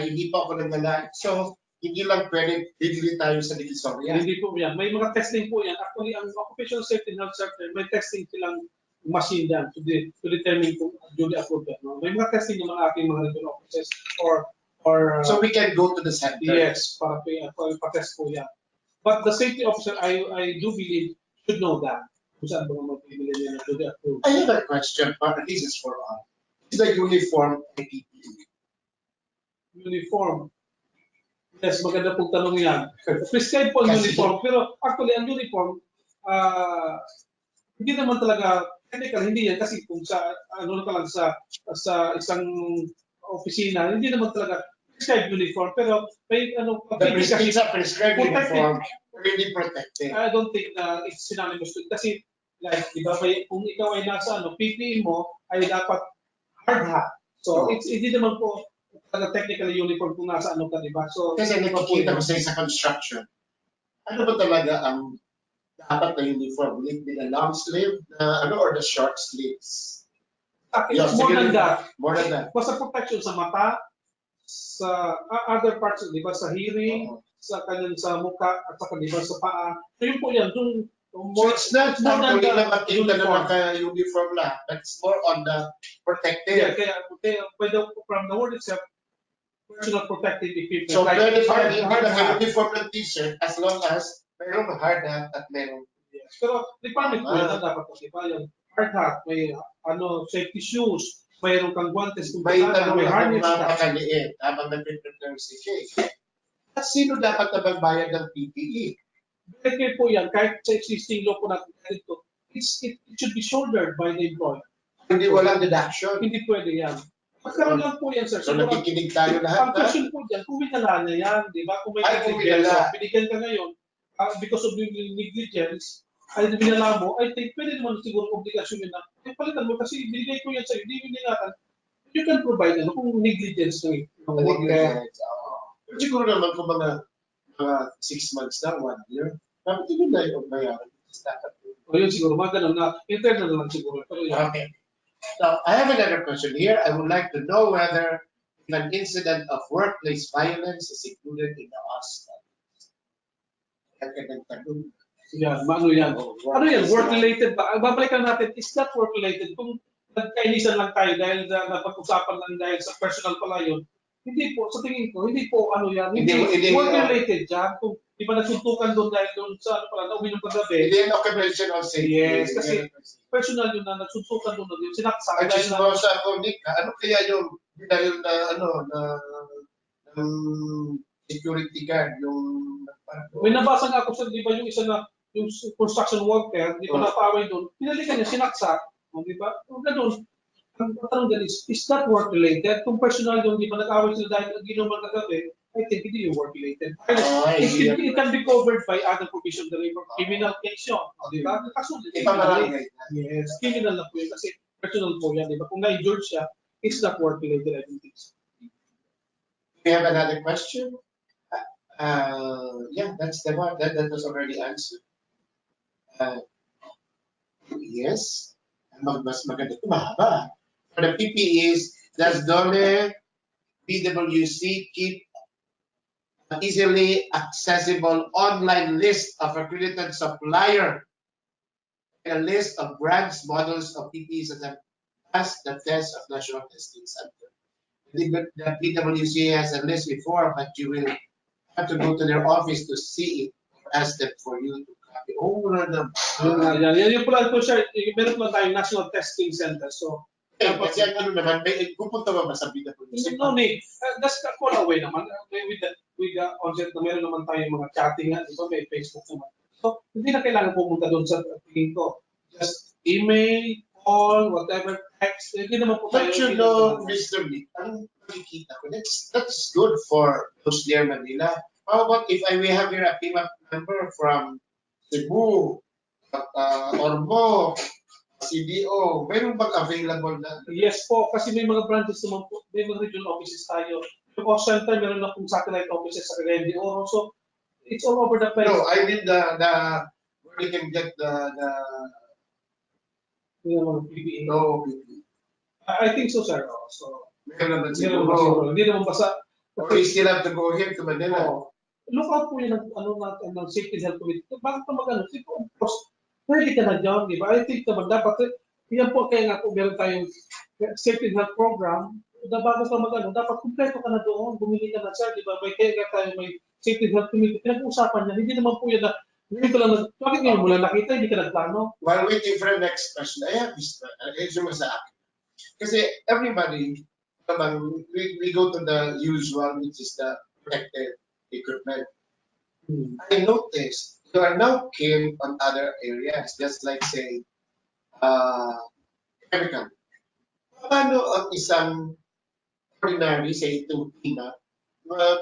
hindi pa ako nagdala. So, hindi lang pwede, bibili tayo sa Divisoria. Hindi po yan. May mga testing po yan. Actually, ang occupational safety and health sector, may testing silang machine yan to determine kung duly approved. No? May mga testing ng mga aking mga regional offices or so we can go to the center. Yes, para pa-test po yan. But the safety officer, I do believe, should know that. Kung saan ba mag-bibili nila to the approved. I have a question, but this is for all. Is the uniform PPE? Uniform. Yes, maganda pong tanong yan. Prescribe po ang uniform, pero actually ang uniform, hindi naman talaga, technical, hindi yan kasi kung sa, ano lang sa isang opisina, hindi naman talaga prescribed uniform, pero may ano, prescribed uniform, really protected. I don't think na it's synonymous to, kasi like, di ba, kung ikaw ay nasa PPE mo, ay dapat hard hat. So, hindi naman po talaga technically uniform kung nasa ano ka, di ba? So, kasi nakikita ko sa construction, ano ba talaga ang dapat na uniform? Will it be the long sleeve or the short sleeves? Yes, more than that. More than that. Basta protection sa mata, sa other parts, di ba, sa hearing, sa kanyang sa mukha, at saka di ba sa paa. So yun po yan, dun, so it's not only lang makita na naka-uniform lang, but it's more on the protective. Yeah, kaya from the word itself, personal protective equipment. So like very fine, hindi naka-uniform ng t-shirt as long as mayroong hard hat at mayroong. Yes. Pero requirement po yan, dapat po, di ba, yung hard hat, may safety shoes, mayroon kang guantes, kung May kailangan, tanong may ako harness ka. mapakaliit habang nag-prepare si Kay. At sino dapat na magbayad ng PPE? Pwede po yan, kahit sa existing law po natin dito, it should be shouldered by the employer. Hindi walang deduction. Hindi pwede yan. Magkaroon lang po yan, sir. So Siguro, nakikinig tayo ang lahat. question po dyan, kung winala niya yan, di ba? Kung may Ay, kung negligence, winala. binigyan ka ngayon, because of the negligence, ay binala mo, I think pwede naman siguro obligasyon yun na, palitan mo kasi binigay ko yan sa'yo, hindi binigatan. You can provide ano kung negligence ng worker. Siguro naman kung mga 6 months na, 1 year, dapat yun na yung bayaran. O yun siguro, mga ganun na, internal na lang siguro. Pero yun. Okay. So I have another question here. I would like to know whether an incident of workplace violence is included in the OSCE. Yan, ano yan? Ano yan? Work-related ba? Babalikan natin, is that work-related? Kung nagkainisan lang tayo dahil napag-usapan lang dahil sa personal pala yun, hindi po, sa tingin ko, hindi po ano yan, hindi work-related dyan. Kung di ba nagsuntukan doon dahil doon sa ano pala, nauwi ng paggabi. Hindi yung occupational safety. Yes, kasi personal yun na nagsuntukan doon yun, sinaksak. At just mo sa Nick, ano kaya yung dahil na ano na security guard yung may nabasa nga ako sa di ba yung isa na yung construction worker, di ba napaaway doon, pinalikan niya, sinaksak, di ba? Ganun. Ang tanong dyan is that work related? Kung personal yung di ba nag-away sila dahil ginuman kagabi, I think hindi yung work related. It can be covered by other provision of the labor criminal case yun, di ba? Kasunod, yes, criminal na po yun kasi personal po yan, di ba? Kung na-injured siya, it's not work related, I think. We have another question. Yeah, that's the one that was already answered. Yes, mas maganda ito, mahaba. For the PPEs, does DOLE PWC keep an easily accessible online list of accredited supplier and a list of brands, models of PPEs that have passed the test of National Testing Center? The PWC has a list before, but you will have to go to their office to see it or ask them for you to copy over them. Yan yung pala po siya, meron pa tayong National Testing Center. So, kasi ano naman, pupunta ba sa PWC? no need. That's the call away naman. With the onset na meron naman tayong mga chatting, di ba? May Facebook naman. So, hindi na kailangan pumunta doon sa tingin ko. Just email, call, whatever, text. Hindi naman po tayo. But you know, Mr. Lee, ang nakikita ko, that's good for those near Manila. How about if we have here a PMAP member from Cebu, Ormo, CDO, meron bang available na? Yes po, kasi may mga branches naman po, may mga regional offices tayo. Yung call center, meron na pong satellite offices sa Cagayan de Oro. So, it's all over the place. No, I mean where you can get the PPE. no PPE. I think so, sir. So, meron naman siguro. Hindi naman basta. Or you still have to go here to Manila. Look out po yun ng Safety and Health Committee. Bakit pa mag-ano? Of course, pwede ka na dyan, di ba? I think naman dapat, yan po kaya nga po meron tayong Safety and Health Program, na bago ka mag-ano, dapat kumpleto ka na doon, bumili ka na, sir, di ba? May kaya nga tayo, may Safety and Health Committee, pinag-uusapan niya, hindi naman po yan na, ngayon ka lang, bakit ngayon mo lang nakita, hindi ka nagplano? While waiting for the next question, I have this, sa akin. Kasi everybody, we go to the usual, which is the protected equipment. I noticed you are now keen on other areas, just like say, chemical. Paano ang isang ordinary, say, tuna,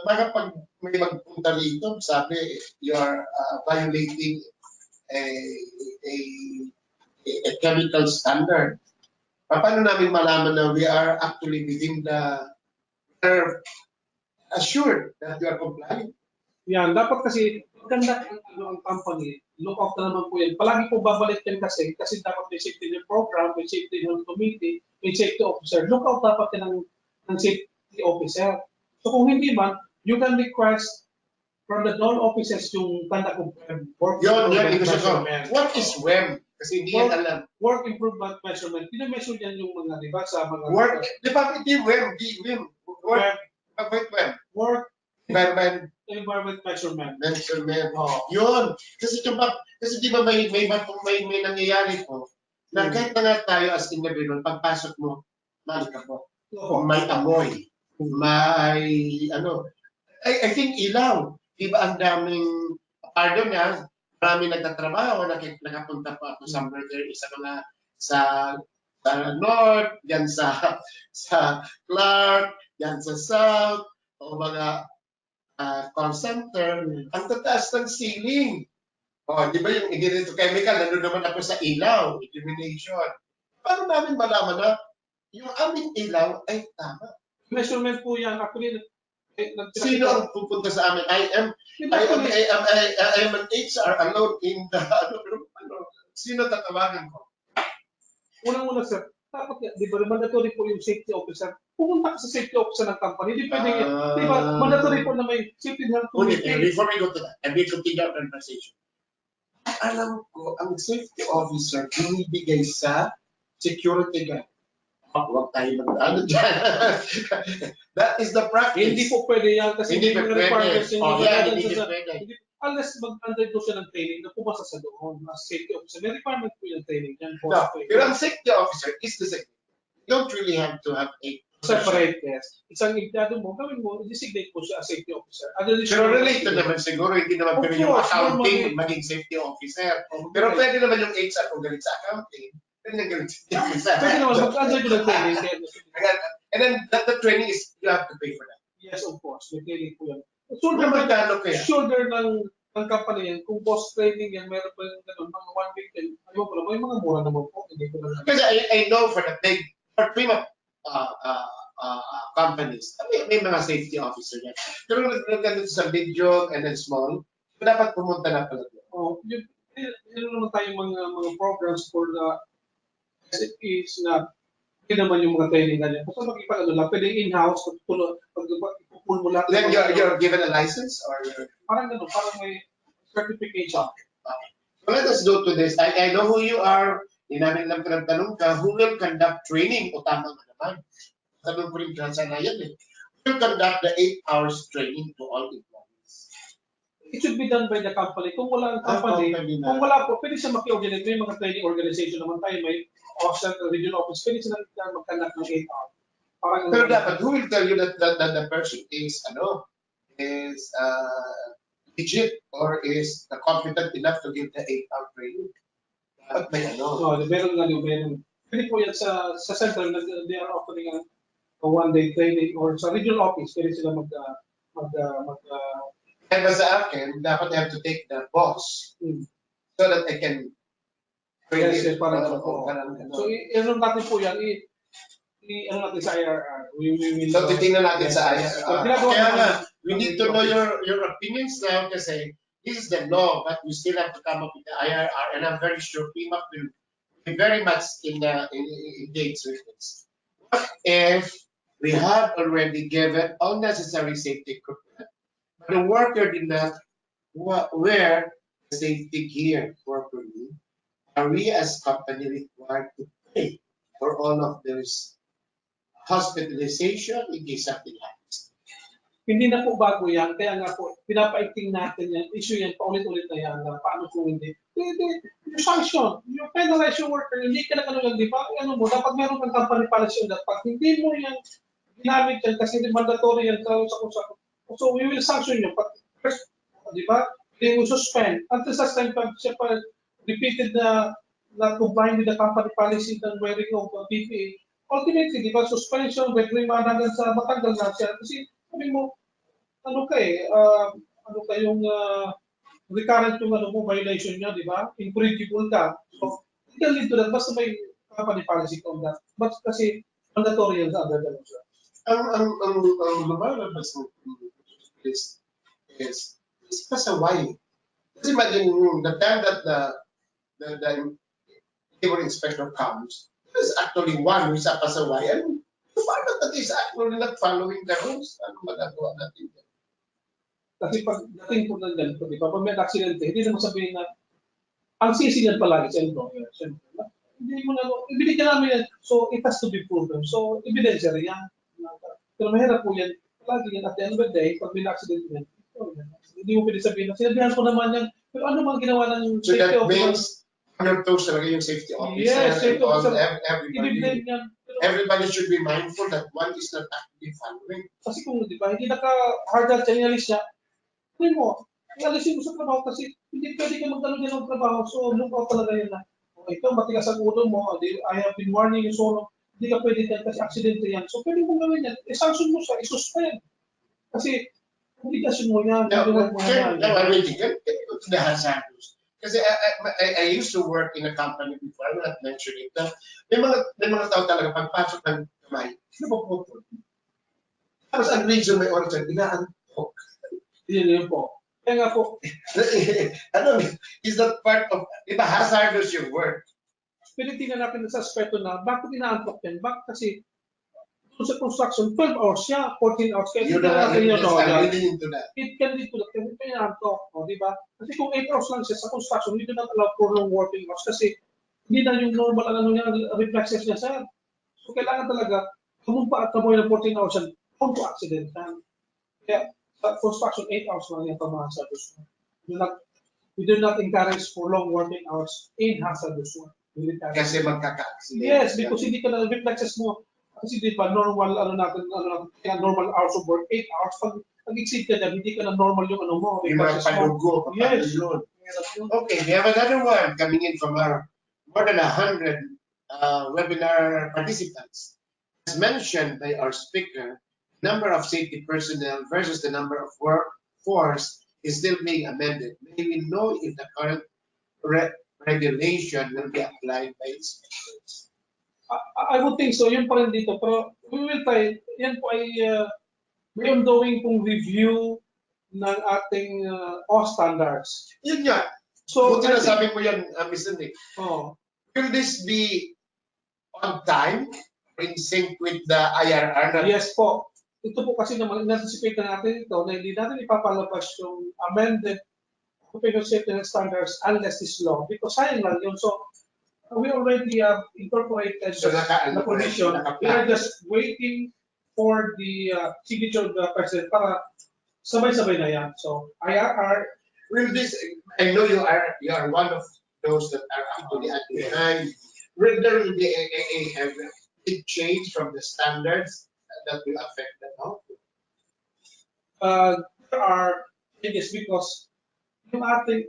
baka pag may magpunta rito, sabi, you are violating a chemical standard. Paano namin malaman na we are actually within we're assured that you are complying? Yan, dapat kasi, maganda ang company, look out na naman po yan. Palagi po babalik yan kasi dapat may safety net program, may safety net committee, may safety officer. Look out dapat yan ng safety officer. So kung hindi man, you can request from the DOL offices yung conduct of work. Yun, what is WEM? Kasi hindi yan alam. Work improvement measurement. Pina-measure yan yung mga, di ba, sa mga... Work, di ba, hindi WEM, WEM. Work, environment measurement. Yun. Kasi di ba may nangyayari po, na kahit na nga tayo as individual, pagpasok mo, malikabok. Opo. May amoy. May, I think ilaw. Di ba ang daming, pardon na, maraming nagtatrabaho, nakapunta pa ako sa murder, sa north, yan sa Clark, yan sa south, o mga call center, ang tataas ng ceiling. Di ba yung ignited chemical, nandun naman ako sa ilaw, illumination. Paano namin malaman na yung aming ilaw ay tama? Measurement po yan. Actually, Sino ang pupunta sa amin? I am an HR alone in the, sino tatawagan ko? Unang-una, sir, dapat, di ba, mandatory po yung safety officer. Pumunta ka sa safety officer ng company. Hindi pwede, di ba, mandatory po na may safety health committee. Before we go to that, and we continue our conversation, alam ko, ang safety officer binibigay sa security guard. Huwag tayo mag-ano dyan. That is the practice. Hindi po pwede yan kasi Hindi mga pwede. requirements Hindi pwede. unless mag-undergo siya ng training na pumasa sa doon as safety officer. May requirement po yung training yan. No, pero ang safety officer is the same. You don't really have to have a separate, yes. Isang empleyado mo, gawin mo, designate mo siya as safety officer. Pero related naman siguro, hindi naman pero yung accounting maging safety officer. Pero pwede naman yung HR kung galit sa accounting. Pwede na galit sa officer. Pwede naman, mag-undergo ng training. And then the training is, you have to pay for that. Yes, of course. May training po yan. Shoulder ng company yan. Kung boss training yan, meron pa yung ganun, mga 1 week yan. Ayaw ko lang, may mga mura naman po. Because I know for the big, for prima companies, may mga safety officer yan. Pero nagkakalit sa video and then small, dapat pumunta na pala. Yun naman tayong mga programs for the SFPs na hindi naman yung mga training na yan. Basta makipag-ano lang, pwede in-house, pag-pull mo lahat. Then you're given a license? Or parang gano'n, parang may certification. Okay. So let us go to this. I know who you are. Hindi namin alam ka nagtanong ka, who will conduct training? O tama nga naman. Tanong ko rin sana yan eh. Who will conduct the 8 hours training to all employees? It should be done by the company. Kung wala ang company, kung wala po, pwede siya maki-organize. May mga training organization naman tayo, may office, regional office, pwede siya mag-conduct ng 8 hours. Pero dapat, who will tell you that the person is legit or is competent enough to give the 8-hour training? Dapat may meron. Pwede po yan sa central, they are offering a one-day training or sa regional office, pwede sila and sa akin, dapat I have to take the boss so that I can train it. So, i-ano natin po yan, i-ano natin sa IRR. So, titingnan natin sa IRR. Kaya nga, we need to know your opinions now kasi this is the law, but we still have to come up with the IRR, and I'm very sure PMAP will be very much engaged with this. What if we have already given all necessary safety equipment, but the worker did not wear the safety gear properly? Are we as company required to pay for all of this hospitalization in case something happens? Hindi na po bago yan, kaya nga po, pinapaiting natin yan, issue yan, paulit-ulit na yan, paano kung hindi. Yung sanction, yung penalize yung worker, hindi ka na lang, di ba? Ano mo, dapat meron kang company policy that pag hindi mo yan ginamit yan, kasi mandatory yan sa kusap. So, we will sanction you. But first, di ba? They will suspend. Until such time, pag siya pa repeated na complying with the company policy ng wearing of PPE, ultimately, di ba, suspension, reprimand hanggang sa matanggal na siya. Kasi, sabi mo, ano yung recurrent yung violation niya, di ba? Incorrigible ka. So, it can lead to that. Basta may company policy on that. But kasi, mandatory yan sa other than siya. Ang lumalabas is pasaway. Kasi imagine the time that the labor inspector comes, there's actually one who's a pasaway, and the fact that is actually not following the rules, ano magagawa natin? Kasi pag dating po ng ganito, di ba? Pag may aksidente, hindi naman sabihin na ang sisigan palagi sa employer. Hindi mo na, ibinigyan namin yan. So, it has to be proven. So, ebidensya rin yan. Pero mahirap po yan. Palagi yan at the end of the day, pag may aksidente yan, hindi mo pwede sabihin na sinabihan ko naman yan. Pero ano bang ginawa ng safety officer? So that means, on your toes talaga yung safety officer. Yes, safety officer. Everybody. I-blame yan. Pero everybody should be mindful that one is not actively following. Kasi kung di ba, hindi naka-hard siya, inalis siya, hindi mo, ialisin mo sa trabaho kasi hindi pwede ka magdalo din ng trabaho. So, look out talaga yun na, okay, ito, matigas ang ulo mo, I have been warning you, so hindi ka pwede tayo kasi aksidente yan. So, pwede mo gawin yan, isanction mo siya, isuspend. Kasi, obligasyon mo yan. Now, already, can you go to the hazardous? Kasi I used to work in a company before, I will not mention it. May mga tao talaga, pagpasok ng kamay, sino ba po po? Tapos ang reason may oras, inaantok. Yun po. Kaya nga po, Ano, is that part of, iba hazardous yung work? pinitingnan natin sa aspeto na, bakit inaantok yan? Bakit kasi, kung sa construction, 12 hours siya, 14 hours. Kaya You know what, natin yun, I'm leading into that. it can lead to that. Kasi inaantok, di ba? Kasi kung 8 hours lang siya sa construction, we do not allow for long working hours kasi hindi na yung normal ano niya, reflexes niya sir. So kailangan talaga, kumumpa at kamoy ng 14 hours yan, prone to accident yan. Kaya sa construction, 8 hours lang yan mga hazardous work. We do not encourage for long working hours in hazardous work. Kasi magkaka-accident. Yes, because hindi ka na reflexes mo. Kasi di ba, normal, normal hours of work, 8 hours. Pag exceed ka na, hindi ka na normal yung ano mo. Yung mga panugo, yes. Okay, we have another one coming in from our more than 100 webinar participants. As mentioned by our speaker, number of safety personnel versus the number of workforce is still being amended. May we know if the current regulation will be applied by inspectors? I would think so. Yun pa rin dito. Pero we will try. Yan po ay may ongoing pong review ng ating OSCE standards. Yun nga. So, buti na sabi mo yan, Mr. Nick. Oh. Will this be on time or in sync with the IRR? Yes po. Ito po kasi naman, in-anticipate na natin ito na hindi natin ipapalabas yung amended occupational safety standards unless this law. Because sayang lang yun. So, we already have incorporated the provision. We are just waiting for the signature of the president para sabay-sabay na yan. So, IRR. Will this, I know you are one of those that are actually at behind. Will there be a big change from the standards that will affect the output? There are changes because yung ating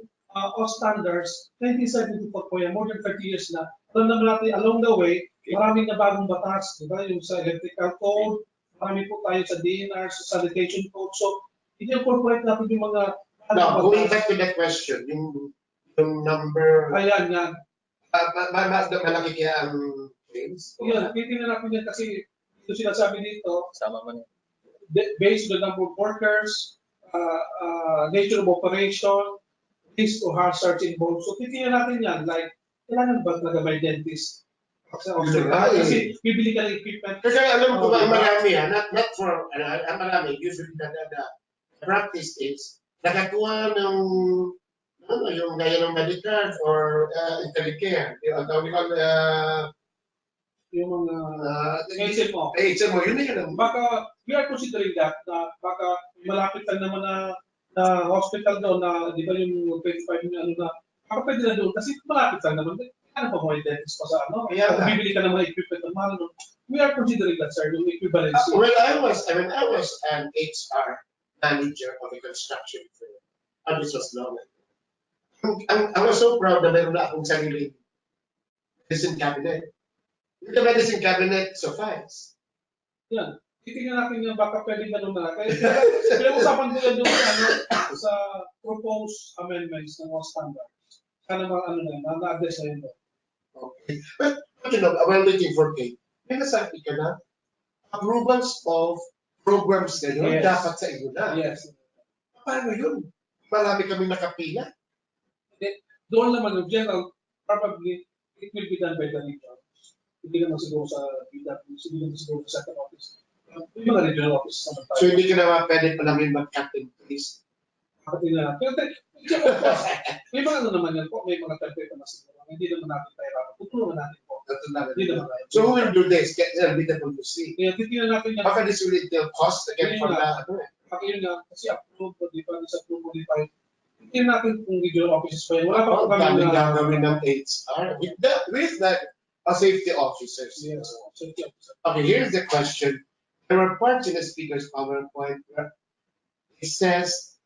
standards, 1974 po yan, more than 30 years na. Alam naman natin, along the way, maraming na bagong batas, di ba? Yung sa electrical code, marami po tayo sa DNR, sa sanitation code. So, i-incorporate natin yung mga Now, going back to that question, yung number, ayan yan. malaki kaya ang claims? Yan, titingnan natin yan kasi ito sinasabi dito, Sama man. based on the number of workers, nature of operation, risk or hazards involved. So, titingnan natin yan, like, kailangan ba talaga may dentist? Kasi bibili ka ng equipment. Kasi alam ko ba, marami not for, marami, usually the practice is, nakakuha ng, yung gaya ng medical or INTER-GOVERNMENTAL. Ang tawag ko, yung mga HMO. HMO, yun na yun. Baka, we are considering that, na baka malapit lang naman na hospital doon na, di ba yung 25 na ano na, baka pwede na doon, kasi malapit lang naman, ano pa mo yung dentist pa sa ano, bibili ka ng mga equipment ng mahal, no? We are considering that, sir, yung equivalency. Well, I was an HR manager of a construction firm, and this was long ago. I was so proud na meron na akong sariling medicine cabinet. The medicine cabinet suffice. Yan. Titingnan natin yung baka pwede na doon na. Kaya usapan ko yan doon sa proposed amendments ng mga standards. Sana mga ano na, na-address na yun doon. Okay. But you know, while waiting for Kate, may nasabi ka na, approvals of programs na yun, Yes. dapat sa iyo na. Yes. Paano yun? Marami kami nakapila. Doon naman yung general, probably, it will be done by the region. Hindi naman siguro sa BW, hindi naman siguro sa second office. Yung mga regional office naman tayo. So hindi ka naman pwede pa namin mag-cut and paste. Pati na. Pero, may mga ano naman yan po, may mga template na siguro. Hindi naman natin tayo rapat. Tutulungan natin po. Hindi naman tayo. So who will do this? Get PwC. Kaya titignan natin yan. Baka this will entail cost again for that. Baka yun nga, kasi approve po, di ba? Disapprove po, di ba? Titignan natin kung regional offices pa yan. Wala pa po kami Daming gagawin ng HR. With that, safety officers. Yes, safety officer. Okay, here's the question. There were parts in the speaker's PowerPoint where it says,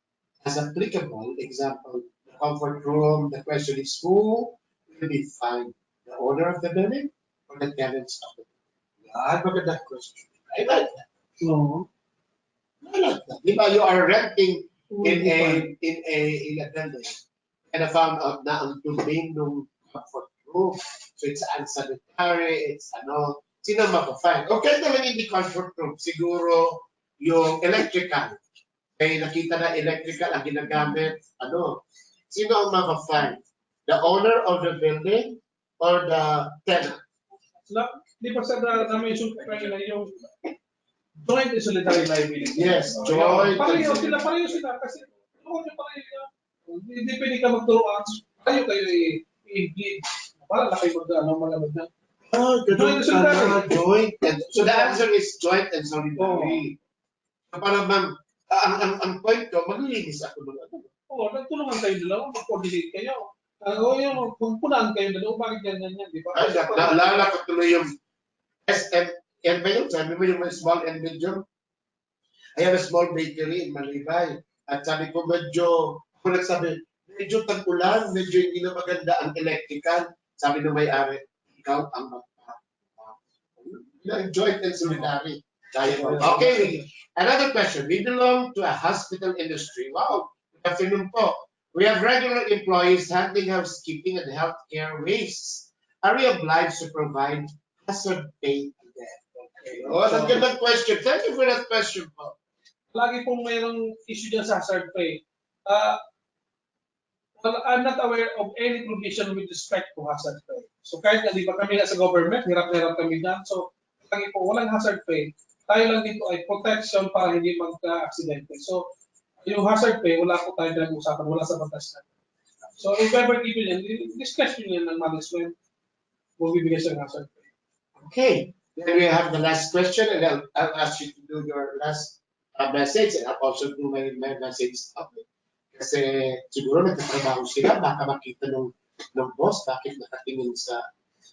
as applicable, example, the comfort room, the question is who will be fined? The owner of the building or the tenants of the building? Look at that question. I like that. No. I like that. Diba, you are renting in a building and I found out na ang domain ng comfort room. So it's unsanitary, it's ano, sino mapafine? Okay naman hindi comfort room, siguro yung electrical. Kaya nakita na electrical ang ginagamit, ano, sino ang mapafine? The owner of the building or the tenant? Di ba sa na-mention ko kanina yung joint and solidary liability? Yes, joint. Pareho sila kasi hindi pwede ka magturuan. Pareho kayo i-engage. Para na kayo mag-alamag na. Joint and solidary. Joint. So the answer is joint and solidary. So para ma'am, ang point ko, maglilinis ako ng ano. Oo, nagtulungan kayo dalawa, mag-coordinate kayo. Yung magpunaan kayo dalawa, bakit yan, di ba? Naalala ko tuloy yung SM, yan ba yun? Sabi mo yung small and medium? I have a small bakery in Malibay. At sabi ko medyo, ako nagsabi, medyo tag-ulan, medyo hindi na maganda ang electrical. Sabi ng may-ari, ikaw ang joint and solidary. Okay, another question. We belong to a hospital industry. Wow, good afternoon po. We have regular employees handling housekeeping and healthcare wastes. Are we obliged to provide hazard pay to them? Okay. Oh, that's a good question. Thank you for that question po. Lagi pong mayroong issue dyan sa hazard pay. Well, I'm not aware of any provision with respect to hazard pay. So kahit na di ba kami sa government, hirap-hirap kami dyan. So lagi po, walang hazard pay. Tayo lang dito ay protection para hindi magka-aksidente. So, yung hazard pay, wala po tayo pinag-usapan, wala sa batas na. So, if ever given yan, discuss nyo yan ng management, kung bibigay sa hazard pay. Okay, then we have the last question and I'll ask you to do your last message and I'll also do my message. Okay. Kasi siguro nagtatrabaho sila, baka makita ng boss, bakit nakatingin sa...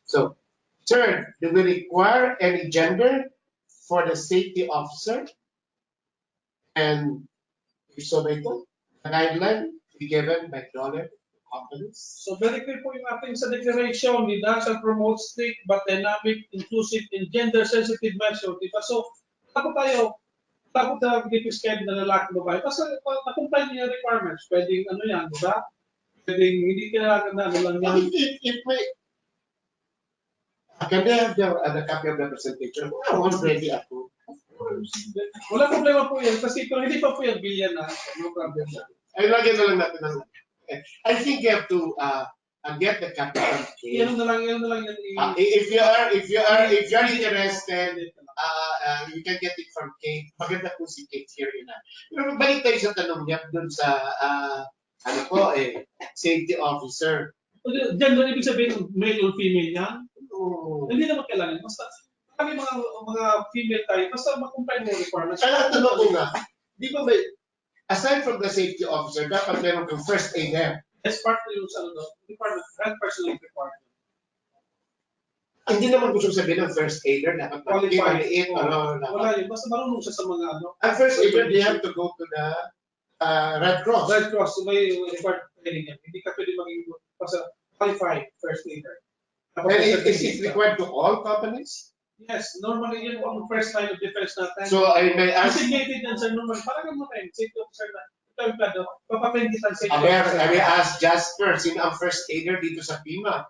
So, third, do we require any gender for the safety officer? And if so, by the guideline to be given by dollar companies. So very clear po yung ating sa declaration, the DAC shall promote strict but dynamic, inclusive, and gender-sensitive measures. Diba? So, tapos tayo prescribe na lalaki babae. Basta na-comply niya yung requirements. Pwedeng ano yan, diba? Pwedeng hindi kailangan na lang yan. If may, can they have the copy of the presentation? Already approved. Wala problema po yan. Kasi kung hindi pa po yan, billion na. No problem. Ay, lagyan na lang natin ng... I think you have to get the copy from Kate. Yan na lang yan. If you are interested, you can get it from Kate. Maganda po si Kate here. Pero balik tayo sa tanong niya dun sa, safety officer. Gender, ibig sabihin, male or female yan? Oh. Hindi naman kailangan. Basta, kami mga female tayo, basta mag-comply mo yung requirements. Kaya tanong ko nga, di ba may, aside from the safety officer, dapat meron kang first aider. As part of yung requirement, that person is required. Hindi naman gusto sabihin ng first aider, dapat Qualified. Wala yun, basta marunong siya sa mga ano. Ang first aider, they have to go to the Red Cross. Red Cross, may required training yan. Hindi ka pwede maging basta qualified first aider. And is it required to all companies? Yes, normally yun ang first line of defense natin. So I may ask... Designated yan sir, normal. Parang mo tayo, safety officer na. Ito yung plado, papapenditan safety officer. I may ask Jasper, sino ang first aider dito sa PIMA?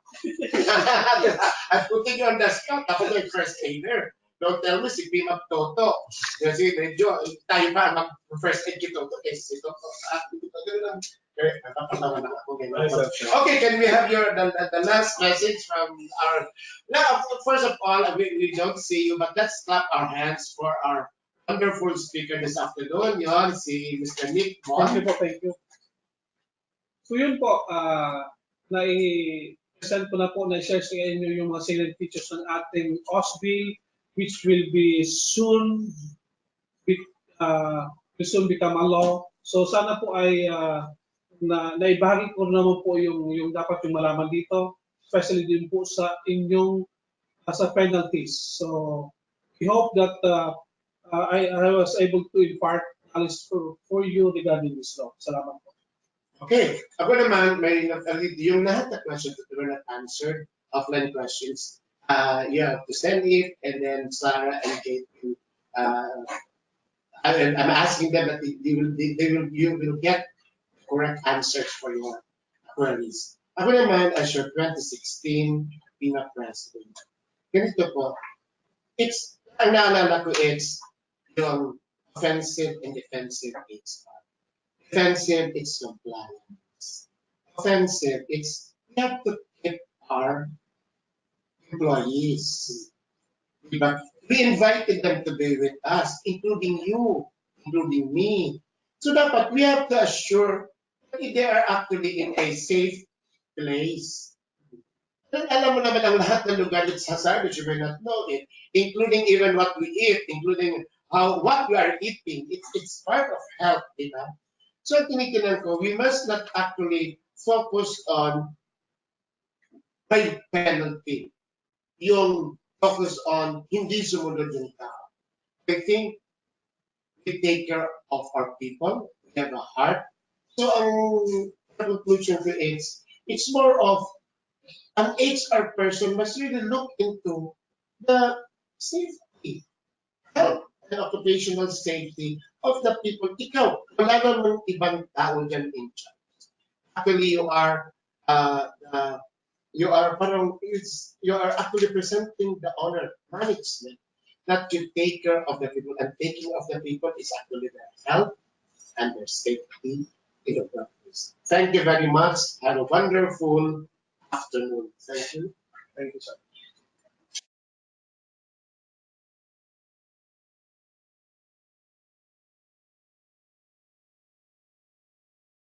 I'm putting you on the spot. Ako na yung first aider. Don't tell me si PIMA Toto. Kasi medyo, tayo pa mag-first aid kay Toto. Kasi si Toto, okay, can we have the last message from our... Now, first of all, we don't see you, but let's clap our hands for our wonderful speaker this afternoon. Yon, si Mr. Nick Mon. Thank you. So yun po, na-present ko na po, na-share sa inyo yung mga salient features ng ating OS bill, which will be soon become a law. So sana po ay naibahagi ko naman po yung dapat yung malaman dito, especially din po sa inyong as a penalties. So we hope that I was able to impart knowledge for you regarding this law. Salamat po. Okay, ako naman, may yung lahat ng questions that were not answered, offline questions, you have to send it, and then Sarah and Kate will, I'm asking them that you will get correct answers for your queries. Ako naman, as your 2016 PINA President, ganito po, ang naalala ko it's yung offensive and defensive aids. Defensive, it's compliance. Offensive, it's we have to keep our employees. Diba? We invited them to be with us, including you, including me. So dapat we have to assure that they are actually in a safe place. Alam mo naman ang lahat ng lugar that's hazardous, you may not know it, including even what we eat, including what we are eating. It's part of health, diba? So tinitingnan ko, we must not actually focus on by penalty. Yung focus on hindi sumunod yung tao. I think we take care of our people, we have a heart. So ang conclusion ko is, it's more of an HR person must really look into the safety, health, and occupational safety of the people. Ikaw, wala namang ibang tao dyan in charge. Actually, you are you are actually presenting the honor management that you take care of the people, and taking of the people is actually their health and their safety in the workplace. Thank you very much. Have a wonderful afternoon. Thank you. Thank you, sir.